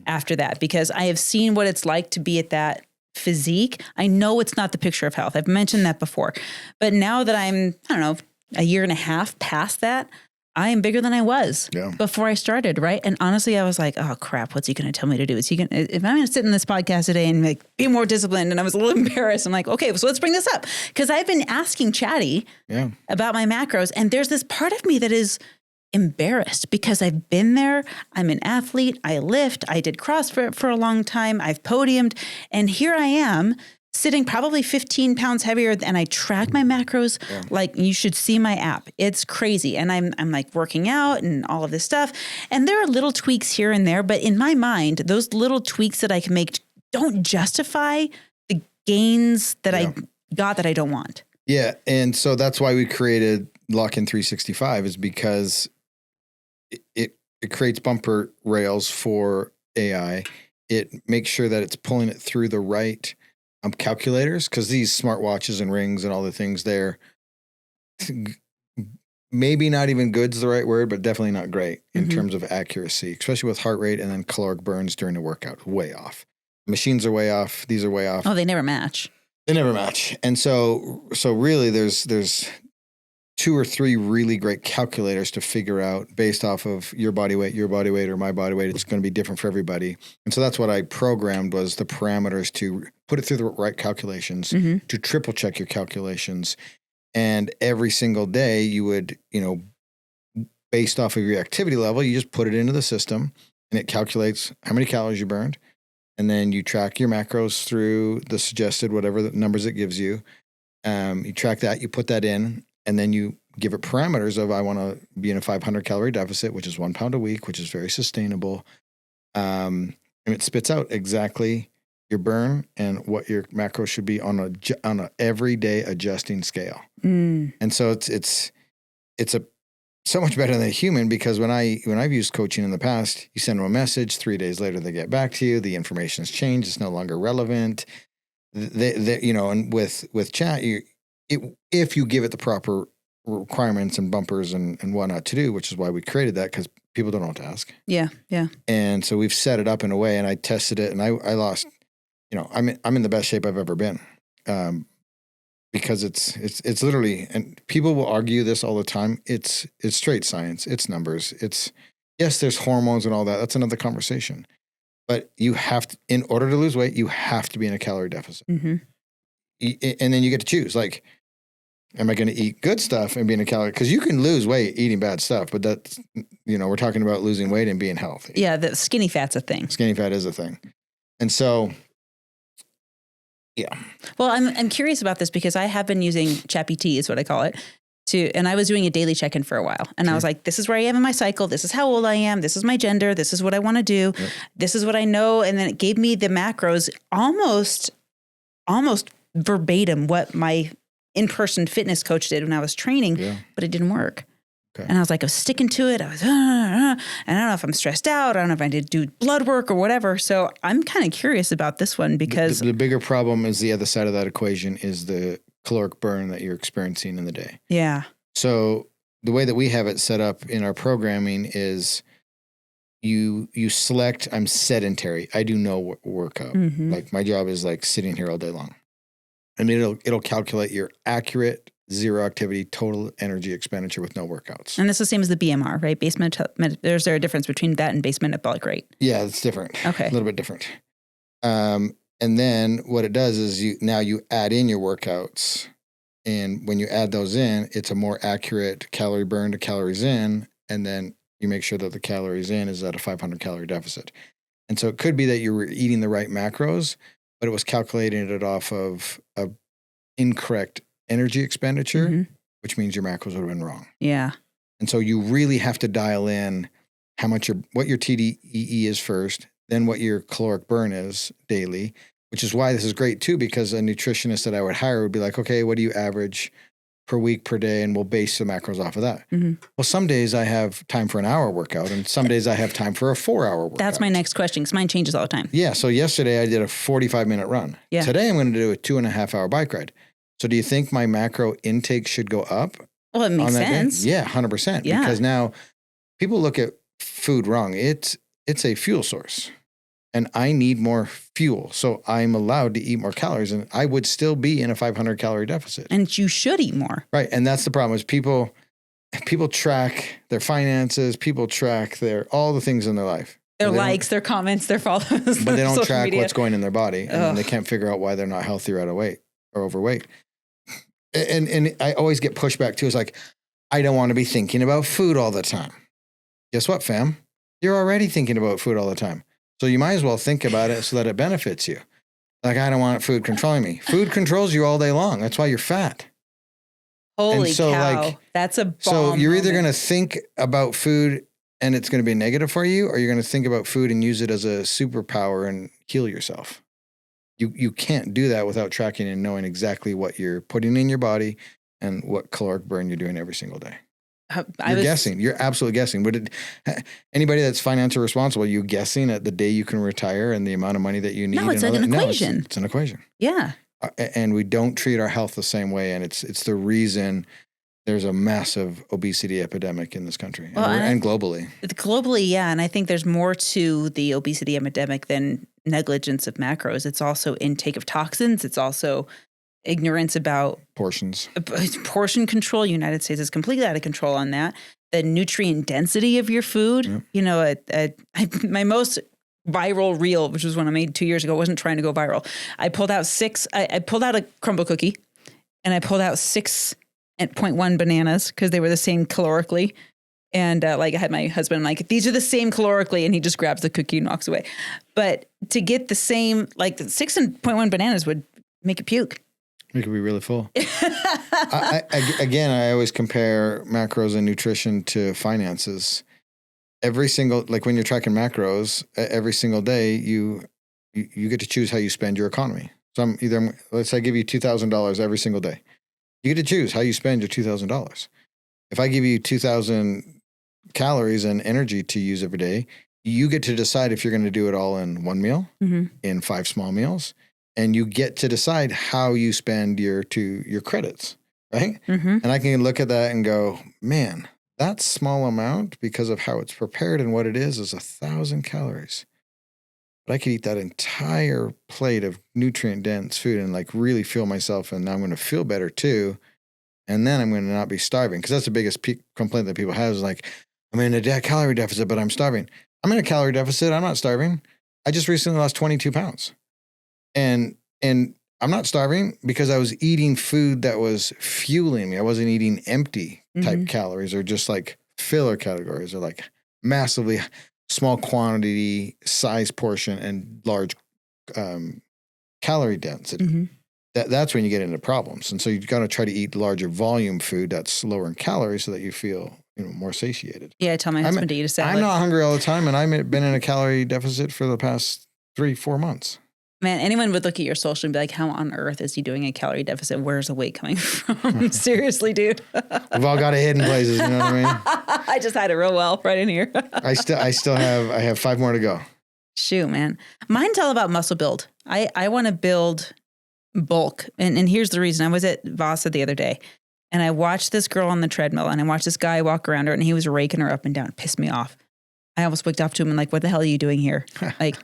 B: after that, because I have seen what it's like to be at that physique. I know it's not the picture of health. I've mentioned that before. But now that I'm, a year and a half past that, I am bigger than I was before I started, right? And honestly, I was like, oh crap, what's he going to tell me to do? If I'm going to sit in this podcast today and be more disciplined, and I was a little embarrassed. I'm like, okay, so let's bring this up. Because I've been asking Chatty about my macros, and there's this part of me that is embarrassed because I've been there. I'm an athlete. I lift. I did CrossFit for a long time. I've podiumed. And here I am sitting probably 15 pounds heavier, and I track my macros. Like, you should see my app. It's crazy. And I'm like working out and all of this stuff. And there are little tweaks here and there, but in my mind, those little tweaks that I can make don't justify the gains that I got that I don't want. Yeah. And so that's why we created Lock-In 365, is because it creates bumper rails for AI. It makes sure that it's pulling it through the right calculators, because these smartwatches and rings and all the things there, maybe not even good's the right word, but definitely not great in terms of accuracy, especially with heart rate and then caloric burns during the workout. Way off. Machines are way off. These are way off. Oh, they never match. They never match. And so really there's 2 or 3 really great calculators to figure out based off of your body weight, or my body weight. It's going to be different for everybody. And so that's what I programmed, was the parameters to put it through the right calculations, to triple check your calculations. And every single day you would, based off of your activity level, you just put it into the system and it calculates how many calories you burned and then you track your macros through the suggested whatever the numbers it gives you. You track that, you put that in, and then you give it parameters of I want to be in a 500 calorie deficit, which is 1 pound a week, which is very sustainable. And it spits out exactly your burn and what your macros should be on a everyday adjusting scale. And so it's so much better than a human, because when I've used coaching in the past, you send them a message, 3 days later they get back to you, the information has changed, it's no longer relevant. And with chat, if you give it the proper requirements and bumpers and whatnot to do, which is why we created that, because people don't know what to ask.
A: Yeah.
B: And so we've set it up in a way, and I tested it, and I lost. I'm in the best shape I've ever been, because it's literally, and people will argue this all the time. It's straight science. It's numbers. Yes, there's hormones and all that. That's another conversation. But you have to, in order to lose weight, you have to be in a calorie deficit. And then you get to choose, like, am I going to eat good stuff and be in a calorie? Because you can lose weight eating bad stuff, but that's, we're talking about losing weight and being healthy.
A: Yeah, the skinny fat's a thing.
B: Skinny fat is a thing. And so, yeah.
A: Well, I'm curious about this because I have been using ChatGPT, is what I call it, and I was doing a daily check-in for a while. And I was like, this is where I am in my cycle. This is how old I am. This is my gender. This is what I want to do. Yep. This is what I know. And then it gave me the macros almost verbatim what my in-person fitness coach did when I was training, but it didn't work. Okay. And I was like, I was sticking to it. I was, and I don't know if I'm stressed out. I don't know if I did do blood work or whatever. So I'm kind of curious about this one, because
B: the bigger problem is the other side of that equation is the caloric burn that you're experiencing in the day.
A: Yeah.
B: So the way that we have it set up in our programming is you select, I'm sedentary. I do no workout. Like my job is like sitting here all day long. And it'll calculate your accurate zero activity total energy expenditure with no workouts.
A: And it's the same as the BMR, right? Is there a difference between that and base metabolic rate?
B: Yeah, it's different.
A: Okay.
B: A little bit different. And then what it does is you add in your workouts. And when you add those in, it's a more accurate calorie burn to calories in. And then you make sure that the calories in is at a 500 calorie deficit. And so it could be that you were eating the right macros, but it was calculating it off of a incorrect energy expenditure, which means your macros would have been wrong.
A: Yeah.
B: And so you really have to dial in what your TDEE is first, then what your caloric burn is daily, which is why this is great too, because a nutritionist that I would hire would be like, okay, what do you average per week, per day? And we'll base the macros off of that. Well, some days I have time for an hour workout, and some days I have time for a 4-hour workout.
A: That's my next question, because mine changes all the time.
B: Yeah. So yesterday I did a 45-minute run.
A: Yeah.
B: Today I'm going to do a 2.5-hour bike ride. So do you think my macro intake should go up?
A: Well, it makes sense.
B: Yeah, 100%.
A: Yeah.
B: Because now people look at food wrong. It's a fuel source, and I need more fuel. So I'm allowed to eat more calories, and I would still be in a 500 calorie deficit.
A: And you should eat more.
B: Right. And that's the problem is people track their finances. People track all the things in their life.
A: Their likes, their comments, their follows.
B: But they don't track
A: media.
B: what's going in their body. And then they can't figure out why they're not healthy or out of weight or overweight. And I always get pushback too. It's like, I don't want to be thinking about food all the time. Guess what, fam? You're already thinking about food all the time. So you might as well think about it so that it benefits you. Like, I don't want food controlling me. Food controls you all day long. That's why you're fat.
A: Holy cow. That's a bomb.
B: So you're either going to think about food and it's going to be negative for you, or you're going to think about food and use it as a superpower and heal yourself. You can't do that without tracking and knowing exactly what you're putting in your body and what caloric burn you're doing every single day. You're guessing. You're absolutely guessing. But anybody that's financially responsible, you guessing at the day you can retire and the amount of money that you need?
A: No, it's like an equation.
B: It's an equation.
A: Yeah.
B: And we don't treat our health the same way. And it's the reason there's a massive obesity epidemic in this country and globally. Globally,
A: yeah. And I think there's more to the obesity epidemic than negligence of macros. It's also intake of toxins. It's also ignorance about portion control. United States is completely out of control on that. The nutrient density of your food. Yep. You know, my most viral reel, which was one I made 2 years ago, wasn't trying to go viral. I pulled out I pulled out a crumble cookie, and I pulled out 6.1 bananas because they were the same calorically. And like I had my husband, I'm like, these are the same calorically. And he just grabs the cookie and walks away. But to get the same, like the 6.1 bananas would make you puke.
B: You could be really full. I always compare macros and nutrition to finances. Every single, like when you're tracking macros, every single day, you get to choose how you spend your economy. So let's say I give you $2,000 every single day. You get to choose how you spend your $2,000. If I give you 2,000 calories and energy to use every day, you get to decide if you're going to do it all in one meal, in 5 small meals, and you get to decide how you spend your credits, right? And I can look at that and go, man, that small amount, because of how it's prepared and what it is 1,000 calories. But I could eat that entire plate of nutrient-dense food and like really feel myself, and I'm going to feel better too. And then I'm going to not be starving, because that's the biggest complaint that people have is like, I'm in a calorie deficit, but I'm starving. I'm in a calorie deficit. I'm not starving. I just recently lost 22 pounds. And I'm not starving because I was eating food that was fueling me. I wasn't eating empty type calories or just like filler categories or like massively small quantity, size portion, and large calorie density. That's when you get into problems. And so you've got to try to eat larger volume food that's lower in calories so that you feel more satiated.
A: Yeah, I tell my husband to eat a salad.
B: I'm not hungry all the time, and I've been in a calorie deficit for the past 3-4 months.
A: Man, anyone would look at your social and be like, how on earth is he doing a calorie deficit? Where's the weight coming from? Seriously, dude.
B: We've all got it hidden places, you know what I mean?
A: I just had it real well right in here.
B: I have 5 more to go.
A: Shoot, man. Mine's all about muscle build. I want to build bulk. And here's the reason. I was at Vasa the other day, and I watched this girl on the treadmill, and I watched this guy walk around her, and he was raking her up and down. It pissed me off. I almost walked up to him and like, what the hell are you doing here?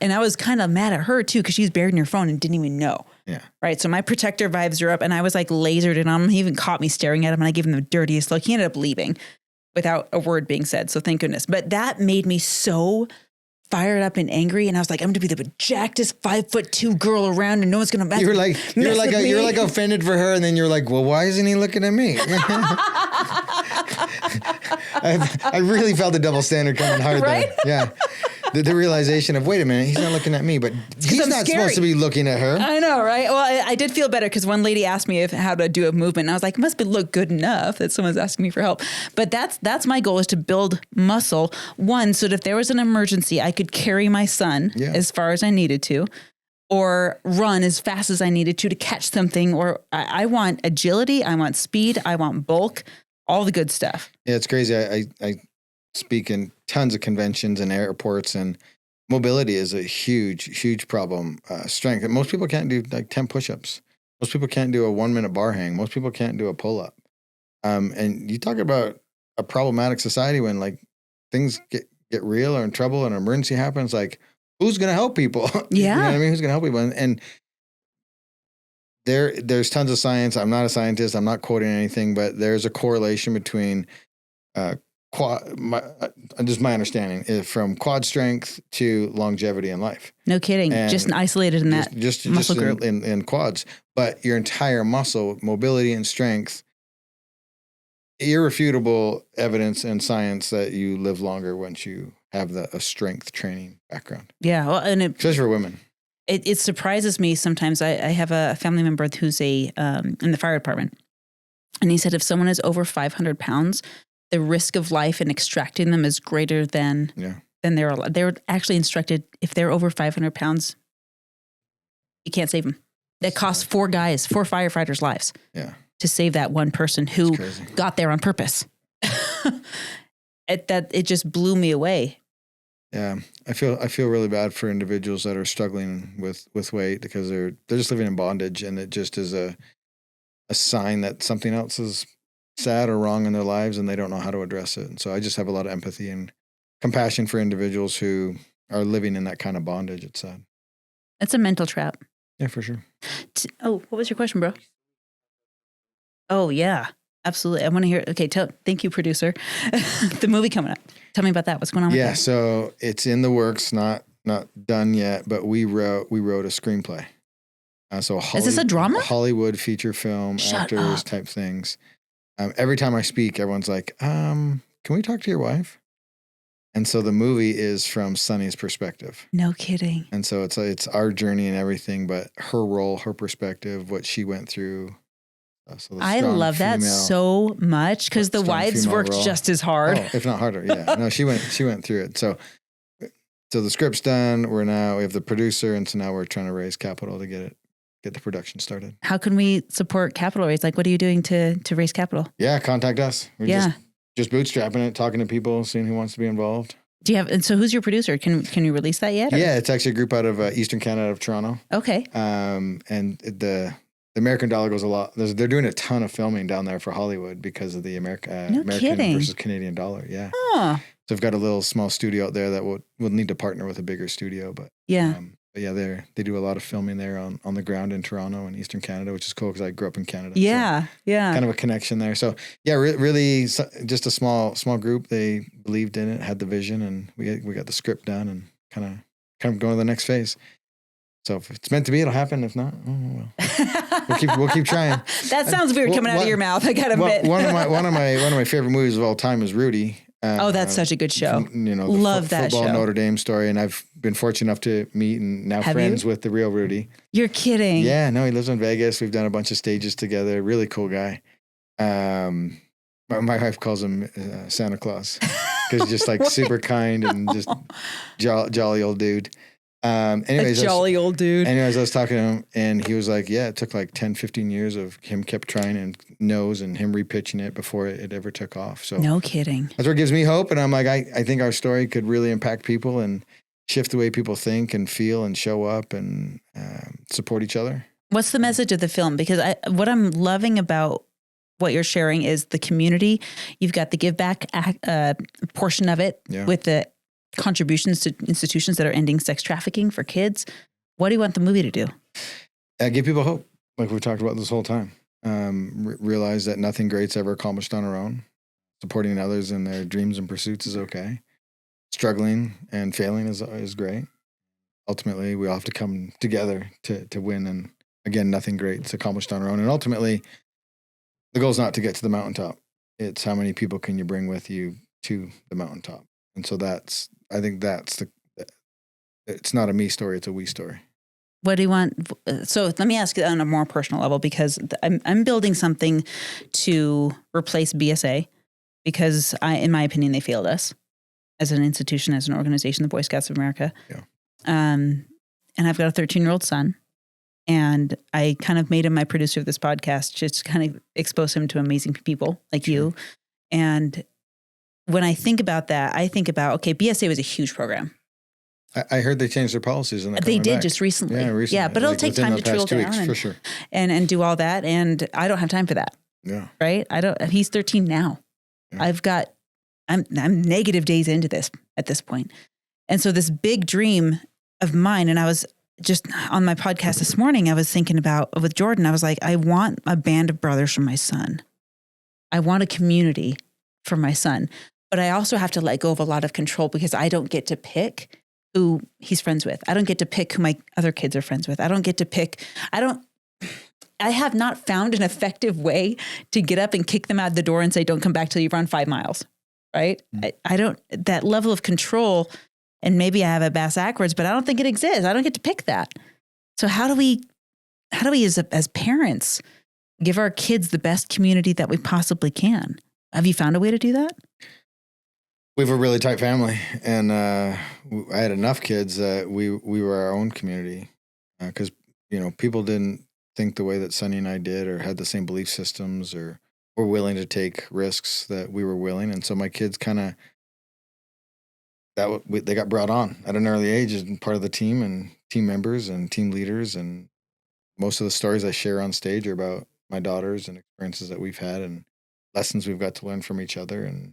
A: And I was kind of mad at her too, because she was buried in her phone and didn't even know. Yeah. Right. So my protector vibes are up, and I was like lasered in on him. He even caught me staring at him, and I gave him the dirtiest look. He ended up leaving without a word being said. So thank goodness. But that made me so fired up and angry. And I was like, I'm going to be the jackedest 5'2" girl around, and no one's going to mess with me.
B: You're like offended for her. And then you're like, well, why isn't he looking at me? I really felt the double standard coming hard there. Yeah. The realization of, wait a minute, he's not looking at me, but he's not supposed to be looking at her.
A: I know, right? Well, I did feel better because one lady asked me how to do a movement. And I was like, it must look good enough that someone's asking me for help. But that's my goal, is to build muscle. One, so that if there was an emergency, I could carry my son as far as I needed to, or run as fast as I needed to catch something. Or I want agility. I want speed. I want bulk. All the good stuff.
B: Yeah, it's crazy. I speak in tons of conventions and airports, and mobility is a huge, huge problem. Strength. Most people can't do like 10 push-ups. Most people can't do a 1-minute bar hang. Most people can't do a pull-up. And you talk about a problematic society when like things get real or in trouble and an emergency happens, like who's going to help people?
A: Yeah.
B: You know what I mean? Who's going to help people? And there's tons of science. I'm not a scientist. I'm not quoting anything, but there's a correlation between just my understanding is from quad strength to longevity in life.
A: No kidding. And just isolated in that muscle group.
B: In quads, but your entire muscle, mobility and strength, irrefutable evidence and science that you live longer once you have a strength training background.
A: Yeah. Well, and
B: especially for women.
A: It surprises me sometimes. I have a family member who's in the fire department. And he said if someone is over 500 pounds, the risk of life in extracting them is greater than they're allowed. They're actually instructed, if they're over 500 pounds, you can't save them. That costs 4 firefighters' lives to save that one person who got there on purpose. It just blew me away.
B: Yeah, I feel really bad for individuals that are struggling with weight, because they're just living in bondage, and it just is a sign that something else is sad or wrong in their lives, and they don't know how to address it. And so I just have a lot of empathy and compassion for individuals who are living in that kind of bondage. It's sad.
A: It's a mental trap.
B: Yeah, for sure.
A: What was your question, bro? Oh yeah, absolutely. I want to hear. Okay, thank you, producer. The movie coming up. Tell me about that. What's going on with that?
B: Yeah, so it's in the works, not done yet, but we wrote a screenplay. Is
A: this a drama?
B: Hollywood feature film, actors type things. Every time I speak, everyone's like, can we talk to your wife? And so the movie is from Sonny's perspective.
A: No kidding.
B: And so it's our journey and everything, but her role, her perspective, what she went through. So the
A: I
B: strong
A: love that
B: female-
A: so much because the
B: strong
A: wives
B: female
A: worked
B: role.
A: just as hard.
B: Oh, if not harder. Yeah. No, she went through it. So the script's done. We have the producer, and so now we're trying to raise capital to get the production started.
A: How can we support capital raise? Like, what are you doing to raise capital?
B: Yeah, contact us. We're
A: Yeah.
B: just bootstrapping it, talking to people, seeing who wants to be involved.
A: Do you have, and so who's your producer? Can you release that yet? Or?
B: Yeah, it's actually a group out of Eastern Canada, of Toronto.
A: Okay.
B: And the American dollar goes a lot. They're doing a ton of filming down there for Hollywood because of the American
A: kidding.
B: versus Canadian dollar. Yeah.
A: Oh.
B: So I've got a little small studio out there that will need to partner with a bigger studio, but
A: Yeah.
B: But yeah, they do a lot of filming there on the ground in Toronto and Eastern Canada, which is cool because I grew up in Canada.
A: Yeah,
B: so
A: yeah.
B: kind of a connection there. So yeah, really just a small group. They believed in it, had the vision, and we got the script done and kind of going to the next phase. So if it's meant to be, it'll happen. If not, oh well. We'll keep trying.
A: That sounds weird coming out of your mouth. I gotta admit.
B: One of my favorite movies of all time is Rudy.
A: Oh, that's such a good show.
B: The
A: Love that
B: football
A: show.
B: Notre Dame story, and I've been fortunate enough to meet and now friends with the real Rudy.
A: You're kidding.
B: Yeah, no, he lives in Vegas. We've done a bunch of stages together. Really cool guy. My wife calls him Santa Claus because he's just like super kind and just jolly old dude. Anyways,
A: jolly old dude.
B: Anyways, I was talking to him and he was like, yeah, it took like 10, 15 years of him kept trying and him repitching it before it ever took off. So
A: no kidding.
B: That's what gives me hope. And I'm like, I think our story could really impact people and shift the way people think and feel and show up and support each other.
A: What's the message of the film? Because what I'm loving about what you're sharing is the community. You've got the give back portion of it with the contributions to institutions that are ending sex trafficking for kids. What do you want the movie to do?
B: Give people hope, like we've talked about this whole time. Realize that nothing great's ever accomplished on our own. Supporting others in their dreams and pursuits is okay. Struggling and failing is great. Ultimately, we all have to come together to win. And again, nothing great's accomplished on our own. And ultimately, the goal is not to get to the mountaintop. It's how many people can you bring with you to the mountaintop. And so I think it's not a me story, it's a we story.
A: What do you want? So let me ask you on a more personal level, because I'm building something to replace BSA because in my opinion, they failed us as an institution, as an organization, the Boy Scouts of America.
B: Yeah.
A: And I've got a 13-year-old son, and I kind of made him my producer of this podcast, just to kind of expose him to amazing people like you. And when I think about that, I think about, okay, BSA was a huge program.
B: I heard they changed their policies. And
A: they did just recently.
B: Yeah, recently.
A: Yeah, but it'll take time to drill down
B: for sure.
A: and do all that. And I don't have time for that.
B: Yeah.
A: Right? He's 13 now. Yeah. I'm negative days into this at this point. And so this big dream of mine, and I was just on my podcast this morning, I was thinking about with Jordan, I was like, I want a band of brothers for my son. I want a community for my son. But I also have to let go of a lot of control because I don't get to pick who he's friends with. I don't get to pick who my other kids are friends with. I don't get to pick. I have not found an effective way to get up and kick them out the door and say, don't come back till you've run 5 miles. Right? I don't, that level of control, and maybe I have it backwards, but I don't think it exists. I don't get to pick that. So how do we as parents give our kids the best community that we possibly can? Have you found a way to do that?
B: We have a really tight family, and I had enough kids that we were our own community because people didn't think the way that Sonny and I did, or had the same belief systems, or were willing to take risks that we were willing. And so my kids they got brought on at an early age as part of the team and team members and team leaders. And most of the stories I share on stage are about my daughters and experiences that we've had and lessons we've got to learn from each other, and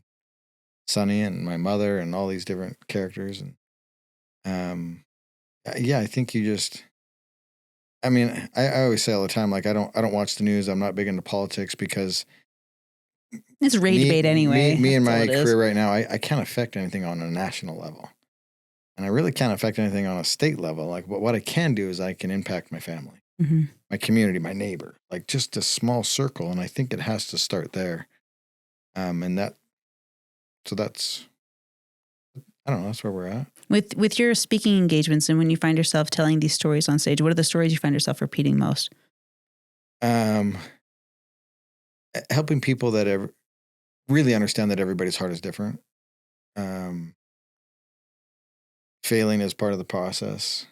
B: Sonny and my mother and all these different characters. And I think you just, I always say all the time, like I don't watch the news. I'm not big into politics because
A: it's rage bait anyway.
B: Me and my career right now, I can't affect anything on a national level, and I really can't affect anything on a state level. Like, but what I can do is I can impact my family, my community, my neighbor, like just a small circle. And I think it has to start there. And So that's, I don't know, that's where we're at.
A: With your speaking engagements and when you find yourself telling these stories on stage, what are the stories you find yourself repeating most?
B: Helping people that really understand that everybody's heart is different. Failing is part of the process.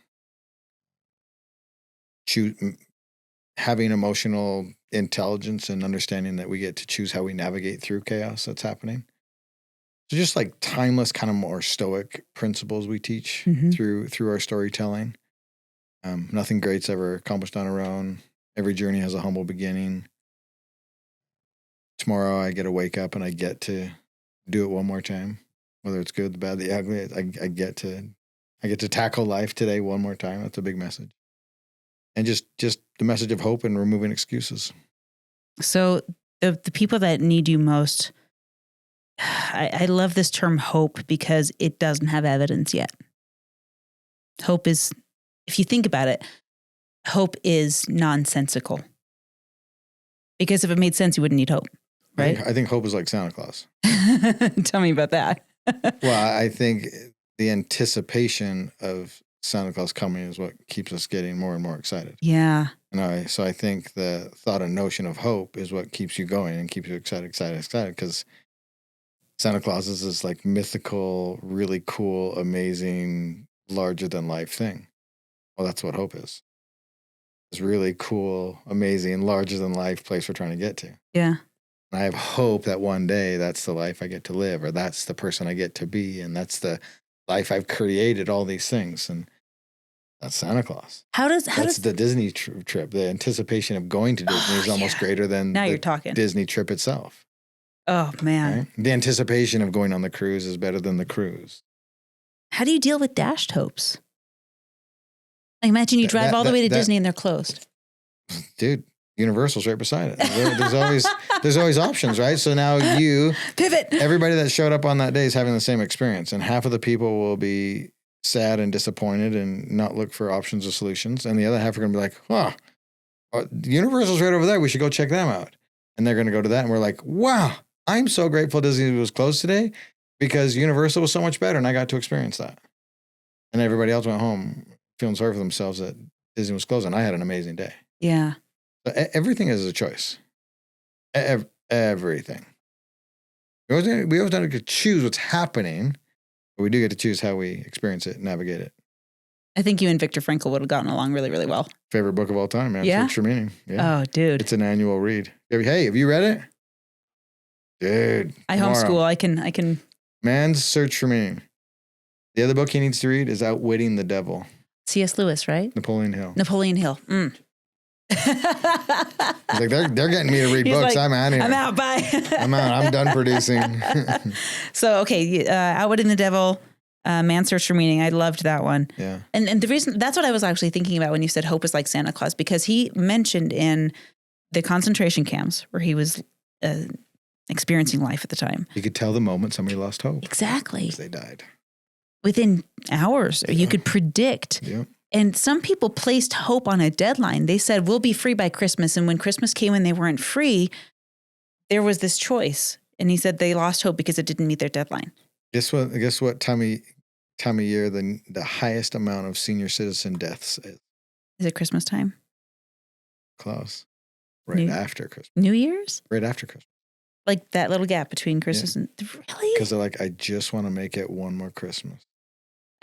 B: Having emotional intelligence and understanding that we get to choose how we navigate through chaos that's happening. So just like timeless, kind of more stoic principles we teach through our storytelling. Nothing great's ever accomplished on our own. Every journey has a humble beginning. Tomorrow I get to wake up and I get to do it one more time, whether it's good, the bad, the ugly. I get to tackle life today one more time. That's a big message. And just the message of hope and removing excuses. So
A: the people that need you most, I love this term hope because it doesn't have evidence yet. Hope is, if you think about it, hope is nonsensical. Because if it made sense, you wouldn't need hope, right?
B: I think hope is like Santa Claus.
A: Tell me about that.
B: Well, I think the anticipation of Santa Claus coming is what keeps us getting more and more excited.
A: Yeah.
B: So I think the thought and notion of hope is what keeps you going and keeps you excited, because Santa Claus is this like mythical, really cool, amazing, larger than life thing. Well, that's what hope is. This really cool, amazing, larger than life place we're trying to get to.
A: Yeah.
B: And I have hope that one day that's the life I get to live, or that's the person I get to be, and that's the life I've created, all these things. And that's Santa Claus. That's the Disney trip. The anticipation of going to Disney is almost greater than
A: now you're talking.
B: Disney trip itself.
A: Oh, man.
B: Right? The anticipation of going on the cruise is better than the cruise.
A: How do you deal with dashed hopes? I imagine you drive all the way to Disney and they're closed.
B: Dude, Universal's right beside it. There's always options, right? So now you
A: pivot. Everybody
B: that showed up on that day is having the same experience, and half of the people will be sad and disappointed and not look for options or solutions, and the other half are going to be like, "Wow, Universal's right over there. We should go check them out." And they're going to go to that, and we're like, "Wow, I'm so grateful Disney was closed today because Universal was so much better, and I got to experience that." And everybody else went home feeling sorry for themselves that Disney was closed, and I had an amazing day.
A: Yeah.
B: So everything is a choice. Everything. We always don't get to choose what's happening, but we do get to choose how we experience it and navigate it.
A: I think you and Viktor Frankl would have gotten along really, really well.
B: Favorite book of all time, man.
A: Yeah?
B: Search for Meaning. Yeah.
A: Oh, dude.
B: It's an annual read. Hey, have you read it? Dude.
A: I homeschool. I can.
B: Man's Search for Meaning. The other book he needs to read is Outwitting the Devil.
A: C.S. Lewis, right?
B: Napoleon Hill.
A: Mm.
B: He's like, they're getting me to read books. Like, I'm out of here.
A: I'm out. Bye.
B: I'm out. I'm done producing.
A: So, okay. Outwitting the Devil, Man's Search for Meaning. I loved that one.
B: Yeah.
A: And the reason, that's what I was actually thinking about when you said hope is like Santa Claus, because he mentioned in the concentration camps where he was experiencing life at the time.
B: You could tell the moment somebody lost hope.
A: Exactly.
B: Because they died.
A: Within hours, you could predict.
B: Yeah.
A: And some people placed hope on a deadline. They said, we'll be free by Christmas. And when Christmas came and they weren't free, there was this choice. And he said they lost hope because it didn't meet their deadline.
B: Guess what time of year the highest amount of senior citizen deaths is?
A: Is it Christmas time?
B: Close. Right after Christmas.
A: New Year's?
B: Right after Christmas.
A: Like that little gap between Christmas and... Really?
B: Because they're like, I just want to make it one more Christmas.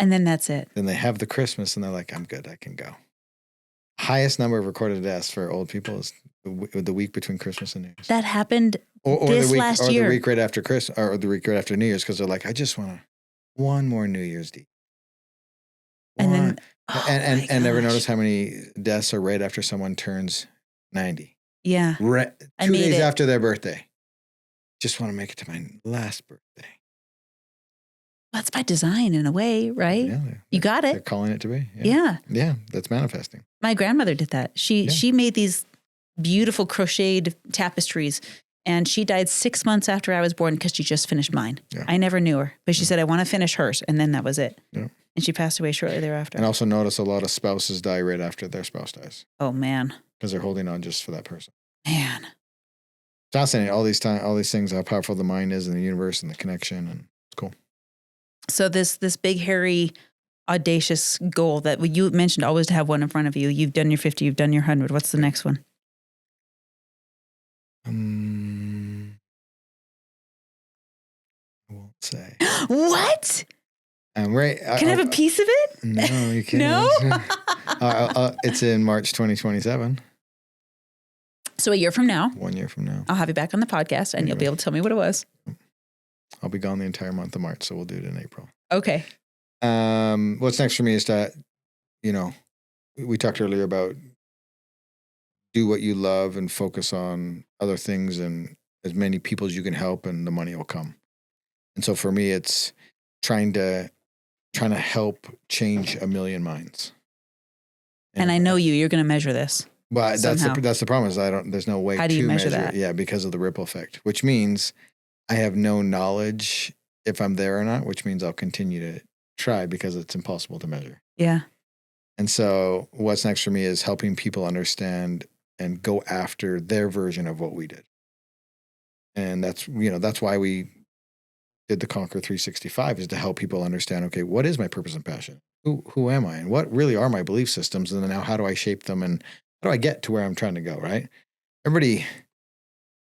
A: And then that's it.
B: Then they have the Christmas and they're like, I'm good, I can go. Highest number of recorded deaths for old people is the week between Christmas and New Year's.
A: That happened last
B: year. Or
A: the
B: week right after Christmas, or the week right after New Year's, because they're like, I just want one more New Year's Eve. And never notice how many deaths are right after someone turns 90.
A: Yeah.
B: 2 days after their birthday. Just want to make it to my last birthday.
A: That's by design in a way, right?
B: Yeah,
A: you got it.
B: They're calling it to be.
A: Yeah.
B: Yeah, that's manifesting.
A: My grandmother did that. She made these beautiful crocheted tapestries, and she died 6 months after I was born because she just finished mine. Yeah. I never knew her, but she said, I want to finish hers, and then that was it. Yeah. And she passed away shortly thereafter.
B: And also notice a lot of spouses die right after their spouse dies.
A: Oh, man.
B: Because they're holding on just for that person.
A: Man.
B: fascinating. All these things, how powerful the mind is in the universe and the connection, and it's cool.
A: So this big, hairy, audacious goal that you mentioned always to have one in front of you. You've done your 50, you've done your 100. What's the next one?
B: I won't say.
A: What?
B: Right.
A: Can I have a piece of it?
B: No, you can't.
A: No?
B: It's in March 2027.
A: So a year from now.
B: 1 year from now.
A: I'll have you back on the podcast and you'll be able to tell me what it was.
B: I'll be gone the entire month of March, so we'll do it in April.
A: Okay.
B: What's next for me is that, we talked earlier about do what you love and focus on other things and as many people as you can help, and the money will come. And so for me, it's trying to help change 1 million minds.
A: And I know you're going to measure this.
B: Well, that's the problem is there's no way
A: How do you
B: to
A: measure that?
B: Yeah, because of the ripple effect, which means I have no knowledge if I'm there or not, which means I'll continue to try because it's impossible to measure.
A: Yeah.
B: And so what's next for me is helping people understand and go after their version of what we did. And that's why we did the Conquer 365, is to help people understand, okay, what is my purpose and passion? Who am I? And what really are my belief systems? And then now how do I shape them? And how do I get to where I'm trying to go, right?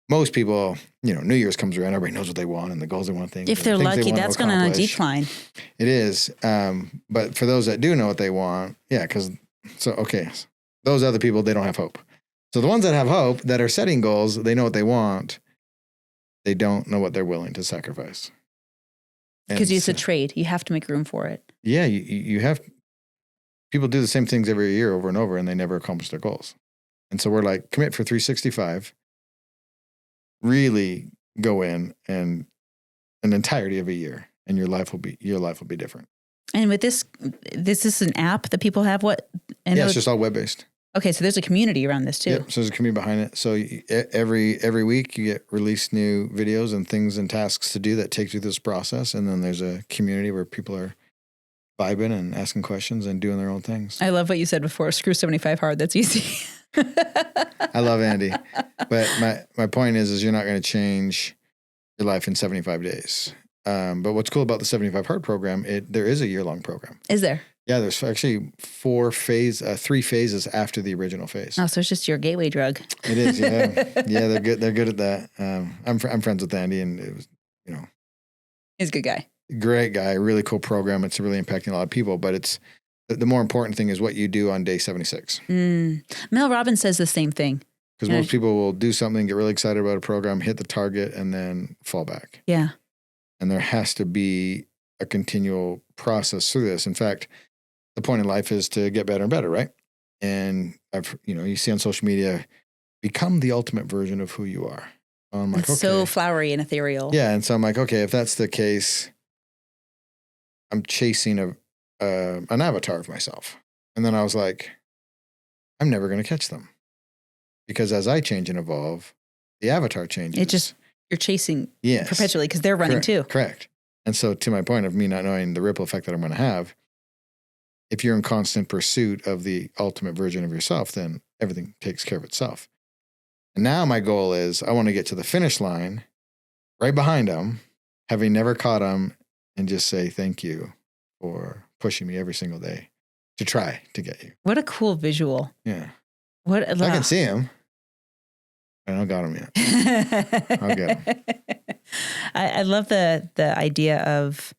B: Most people, New Year's comes around, everybody knows what they want and the goals they want,
A: if they're lucky, that's going to decline.
B: It is. But for those that do know what they want, those other people, they don't have hope. So the ones that have hope, that are setting goals, they know what they want. They don't know what they're willing to sacrifice.
A: Because it's a trade. You have to make room for it.
B: Yeah, you have. People do the same things every year over and over, and they never accomplish their goals. And so we're like, commit for 365. Really go in and an entirety of a year, and your life will be different. And
A: with this is an app that people have. What?
B: It's just all web-based.
A: Okay, so there's a community around this too.
B: Yep, so there's a community behind it. So every week you get released new videos and things and tasks to do that take you through this process, and then there's a community where people are vibing and asking questions and doing their own things.
A: I love what you said before. Screw 75 hard. That's easy.
B: I love Andy, but my point is you're not going to change your life in 75 days. But what's cool about the 75 hard program? There is a year-long program.
A: Is there? Yeah,
B: there's actually 3 phases after the original phase.
A: Oh, so it's just your gateway drug.
B: It is, yeah. Yeah, they're good. They're good at that. I'm friends with Andy, and it was,
A: he's a good guy.
B: Great guy, really cool program. It's really impacting a lot of people, but it's the more important thing is what you do on day 76.
A: Mel Robbins says the same thing.
B: Because most people will do something, get really excited about a program, hit the target, and then fall back.
A: Yeah.
B: And there has to be a continual process through this. In fact, the point in life is to get better and better, right? And you see on social media, become the ultimate version of who you are. I'm like,
A: it's so flowery and ethereal.
B: Yeah, and so I'm like, okay, if that's the case, I'm chasing an avatar of myself. And then I was like, I'm never going to catch them. Because as I change and evolve, the avatar changes.
A: You're chasing perpetually because they're running too.
B: Correct. And so to my point of me not knowing the ripple effect that I'm going to have, if you're in constant pursuit of the ultimate version of yourself, then everything takes care of itself. And now my goal is I want to get to the finish line right behind them, having never caught them, and just say thank you for pushing me every single day to try to get you.
A: What a cool visual.
B: Yeah. I can see him. I don't got him yet. I'll get him.
A: I love the idea of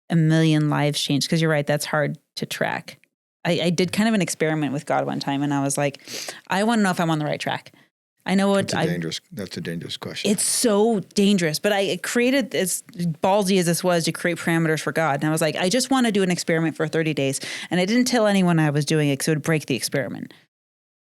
A: 1 million lives changed, because you're right, that's hard to track. I did kind of an experiment with God one time, and I was like, I want to know if I'm on the right track. I know what
B: that's a dangerous question.
A: It's so dangerous, but I created, as ballsy as this was, to create parameters for God. And I was like, I just want to do an experiment for 30 days. And I didn't tell anyone I was doing it because it would break the experiment.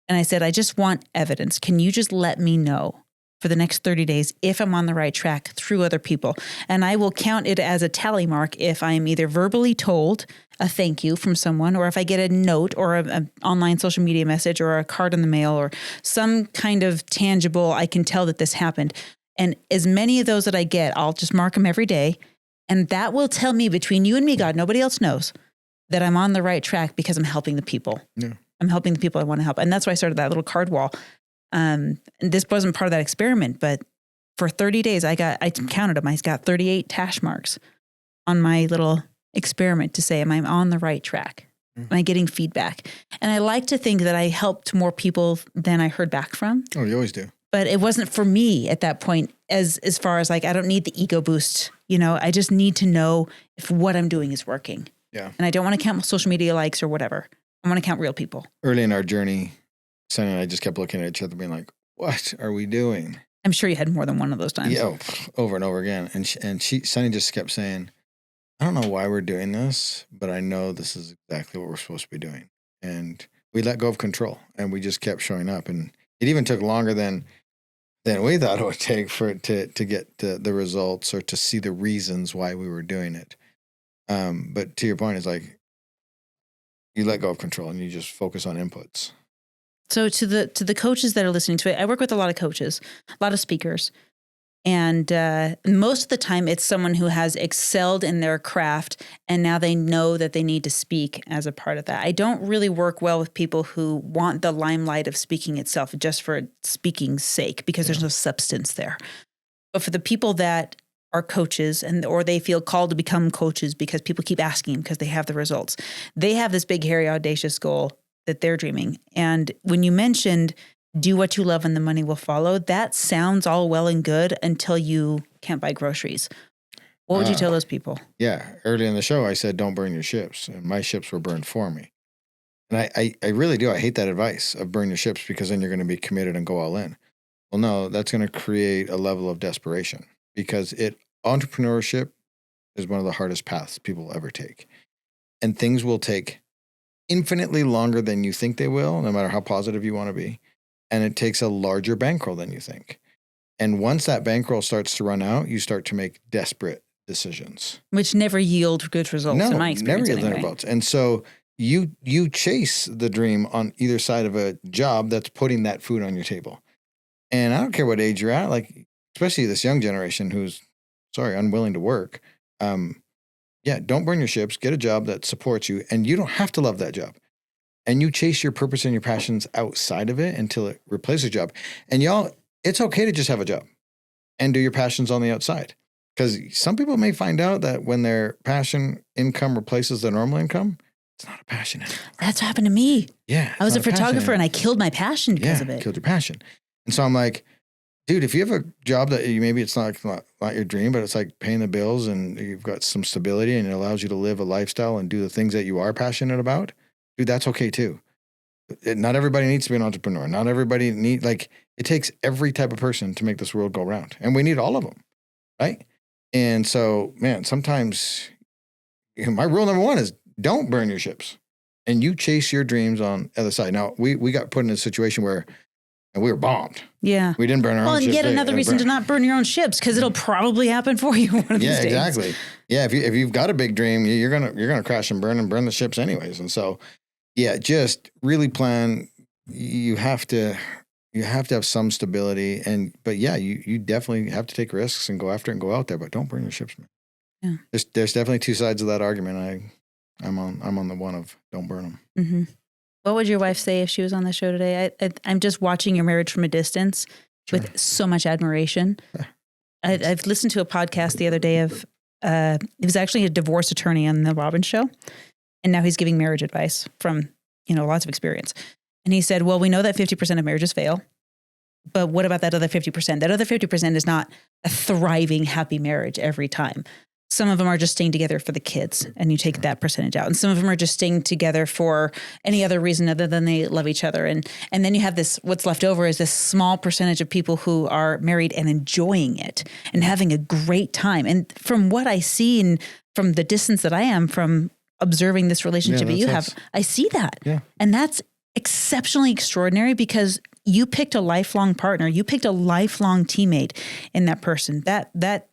A: And I said, I just want evidence. Can you just let me know for the next 30 days if I'm on the right track through other people? And I will count it as a tally mark if I'm either verbally told a thank you from someone, or if I get a note or an online social media message or a card in the mail or some kind of tangible, I can tell that this happened. And as many of those that I get, I'll just mark them every day. And that will tell me, between you and me, God, nobody else knows, that I'm on the right track because I'm helping the people.
B: Yeah.
A: I'm helping the people I want to help. And that's why I started that little card wall. And this wasn't part of that experiment, but for 30 days, I counted them. I got 38 tash marks on my little experiment to say, am I on the right track? Am I getting feedback? And I like to think that I helped more people than I heard back from.
B: Oh, you always do.
A: But it wasn't for me at that point as far as like, I don't need the ego boost. I just need to know if what I'm doing is working.
B: Yeah.
A: And I don't want to count social media likes or whatever. I want to count real people.
B: Early in our journey, Sonny and I just kept looking at each other being like, what are we doing?
A: I'm sure you had more than one of those times.
B: Yeah, over and over again. And Sonny just kept saying, I don't know why we're doing this, but I know this is exactly what we're supposed to be doing. And we let go of control and we just kept showing up. And it even took longer than we thought it would take for it to get the results or to see the reasons why we were doing it. But to your point, it's like you let go of control and you just focus on inputs.
A: So to the coaches that are listening to it, I work with a lot of coaches, a lot of speakers. And most of the time, it's someone who has excelled in their craft, and now they know that they need to speak as a part of that. I don't really work well with people who want the limelight of speaking itself just for speaking's sake, because there's no substance there. But for the people that are coaches or they feel called to become coaches because people keep asking them because they have the results, they have this big, hairy, audacious goal that they're dreaming. And when you mentioned do what you love and the money will follow, that sounds all well and good until you can't buy groceries. What would you tell those people?
B: Yeah. Early in the show, I said, don't burn your ships. And my ships were burned for me. And I really do. I hate that advice of burn your ships because then you're going to be committed and go all in. Well, no, that's going to create a level of desperation because entrepreneurship is one of the hardest paths people will ever take. And things will take infinitely longer than you think they will, no matter how positive you want to be. And it takes a larger bankroll than you think. And once that bankroll starts to run out, you start to make desperate decisions.
A: Which never yield good results in my experience.
B: Never yield results. And so you chase the dream on either side of a job that's putting that food on your table. And I don't care what age you're at, like especially this young generation who's, unwilling to work. Don't burn your ships. Get a job that supports you. And you don't have to love that job. And you chase your purpose and your passions outside of it until it replaces a job. And y'all, it's okay to just have a job and do your passions on the outside. Because some people may find out that when their passion income replaces their normal income, it's not a passion anymore.
A: That's happened to me.
B: Yeah.
A: I was a photographer and I killed my passion because of it.
B: Killed your passion. And so I'm like, dude, if you have a job that maybe it's not your dream, but it's like paying the bills and you've got some stability and it allows you to live a lifestyle and do the things that you are passionate about, dude, that's okay too. Not everybody needs to be an entrepreneur. Not everybody it takes every type of person to make this world go round. And we need all of them, right? And so, man, sometimes my rule number one is don't burn your ships. And you chase your dreams on the other side. Now, we got put in a situation where we were bombed.
A: Yeah.
B: We didn't burn our own ships.
A: Well, and yet another reason to not burn your own ships because it'll probably happen for you one of these days.
B: Yeah, exactly. Yeah, if you've got a big dream, you're gonna crash and burn the ships anyways. And so, yeah, just really plan. You have to have some stability, but yeah, you definitely have to take risks and go after it and go out there. But don't burn your ships, man. Yeah. There's definitely two sides of that argument. I'm on the one of don't burn them.
A: Mm-hmm. What would your wife say if she was on the show today? I'm just watching your marriage from a distance with so much admiration. I've listened to a podcast the other day of, it was actually a divorce attorney on the Robbins show. And now he's giving marriage advice from, lots of experience. And he said, well, we know that 50% of marriages fail, but what about that other 50%? That other 50% is not a thriving, happy marriage every time. Some of them are just staying together for the kids, and you take that percentage out. And some of them are just staying together for any other reason other than they love each other. And then you have what's left over is this small percentage of people who are married and enjoying it and having a great time. And from what I see and from the distance that I am from observing this relationship that you have, I see that. Yeah. And that's exceptionally extraordinary because you picked a lifelong partner. You picked a lifelong teammate in that person. That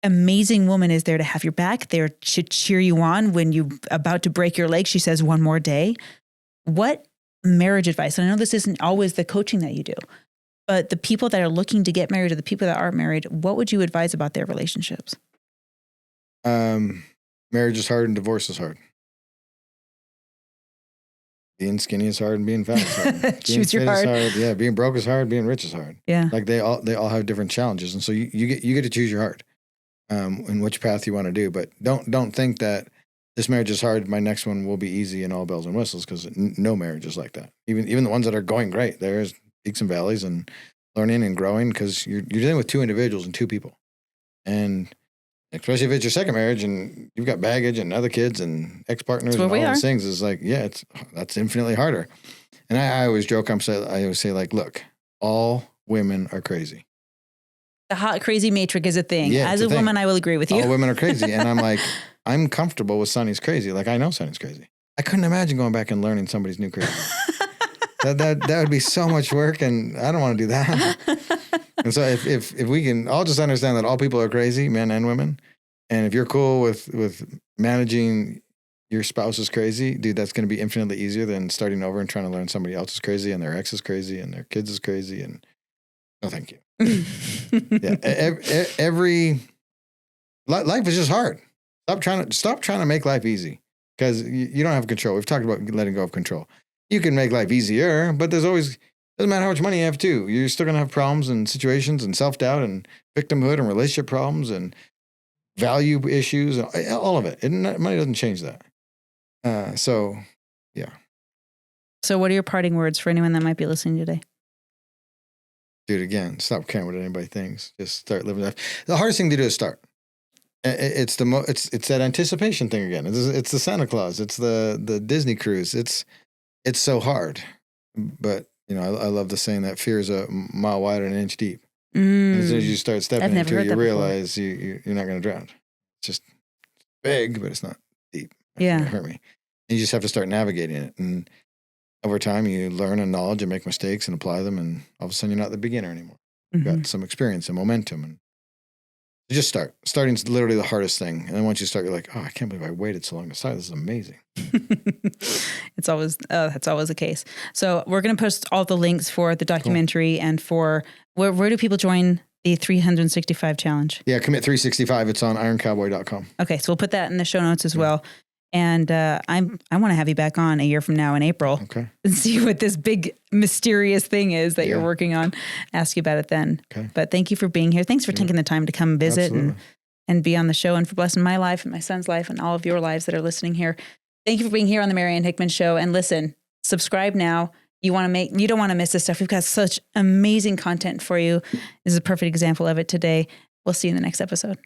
A: amazing woman is there to have your back, there to cheer you on when you're about to break your leg. She says, one more day. What marriage advice? And I know this isn't always the coaching that you do, but the people that are looking to get married or the people that aren't married, what would you advise about their relationships?
B: Marriage is hard and divorce is hard. being skinny is hard and being fat is hard. Being
A: Choose your
B: fit is
A: hard.
B: Yeah, being broke is hard. Being rich is hard.
A: Yeah.
B: Like they all have different challenges, and so you get to choose your hard, and which path you want to do. But don't think that this marriage is hard. My next one will be easy and all bells and whistles, because no marriage is like that. Even the ones that are going great, there's peaks and valleys and learning and growing, because you're dealing with two individuals and two people, and especially if it's your second marriage and you've got baggage and other kids and ex-partners and all those things, is like, yeah, that's infinitely harder. And I always joke, I always say, like, look, all women are crazy.
A: The hot, crazy matrix is a thing.
B: Yeah,
A: As a woman, I will agree with you.
B: All women are crazy. And I'm like, I'm comfortable with Sonny's crazy. Like, I know Sonny's crazy. I couldn't imagine going back and learning somebody's new crazy. that would be so much work, and I don't want to do that. And so if we can all just understand that all people are crazy, men and women, and if you're cool with managing your spouse is crazy, dude, that's going to be infinitely easier than starting over and trying to learn somebody else is crazy and their ex is crazy and their kids is crazy. And no, thank you. Yeah, every life is just hard. Stop trying to make life easy, because you don't have control. We've talked about letting go of control. You can make life easier, but doesn't matter how much money you have too. You're still going to have problems and situations and self-doubt and victimhood and relationship problems and value issues, and all of it. Money doesn't change that. So, yeah.
A: So what are your parting words for anyone that might be listening today?
B: Dude, again, stop caring what anybody thinks. Just start living life. The hardest thing to do is start. It's that anticipation thing again. It's the Santa Claus. It's the Disney cruise. It's so hard. But, you know, I love the saying that fear is a mile wide and an inch deep. And as soon as you start stepping into it, you realize you're not going to drown. It's just big, but it's not deep. It's
A: Yeah.
B: going to hurt me. And you just have to start navigating it. And over time, you learn and knowledge and make mistakes and apply them. And all of a sudden, you're not the beginner anymore. You've got some experience and momentum. And you just start. Starting's literally the hardest thing. And then once you start, you're like, oh, I can't believe I waited so long to start. This is amazing.
A: That's always the case. So we're going to post all the links for the documentary and for where do people join the 365 challenge?
B: Yeah, Commit 365. It's on ironcowboy.com.
A: Okay, so we'll put that in the show notes as well. And I want to have you back on a year from now in April.
B: Okay.
A: And see what this big mysterious thing is that you're working on. Ask you about it then.
B: Okay.
A: But thank you for being here. Thanks for taking the time to come visit and be on the show, and for blessing my life and my son's life and all of your lives that are listening here. Thank you for being here on the Marianne Hickman Show. And listen, subscribe now. You don't want to miss this stuff. We've got such amazing content for you. This is a perfect example of it today. We'll see you in the next episode.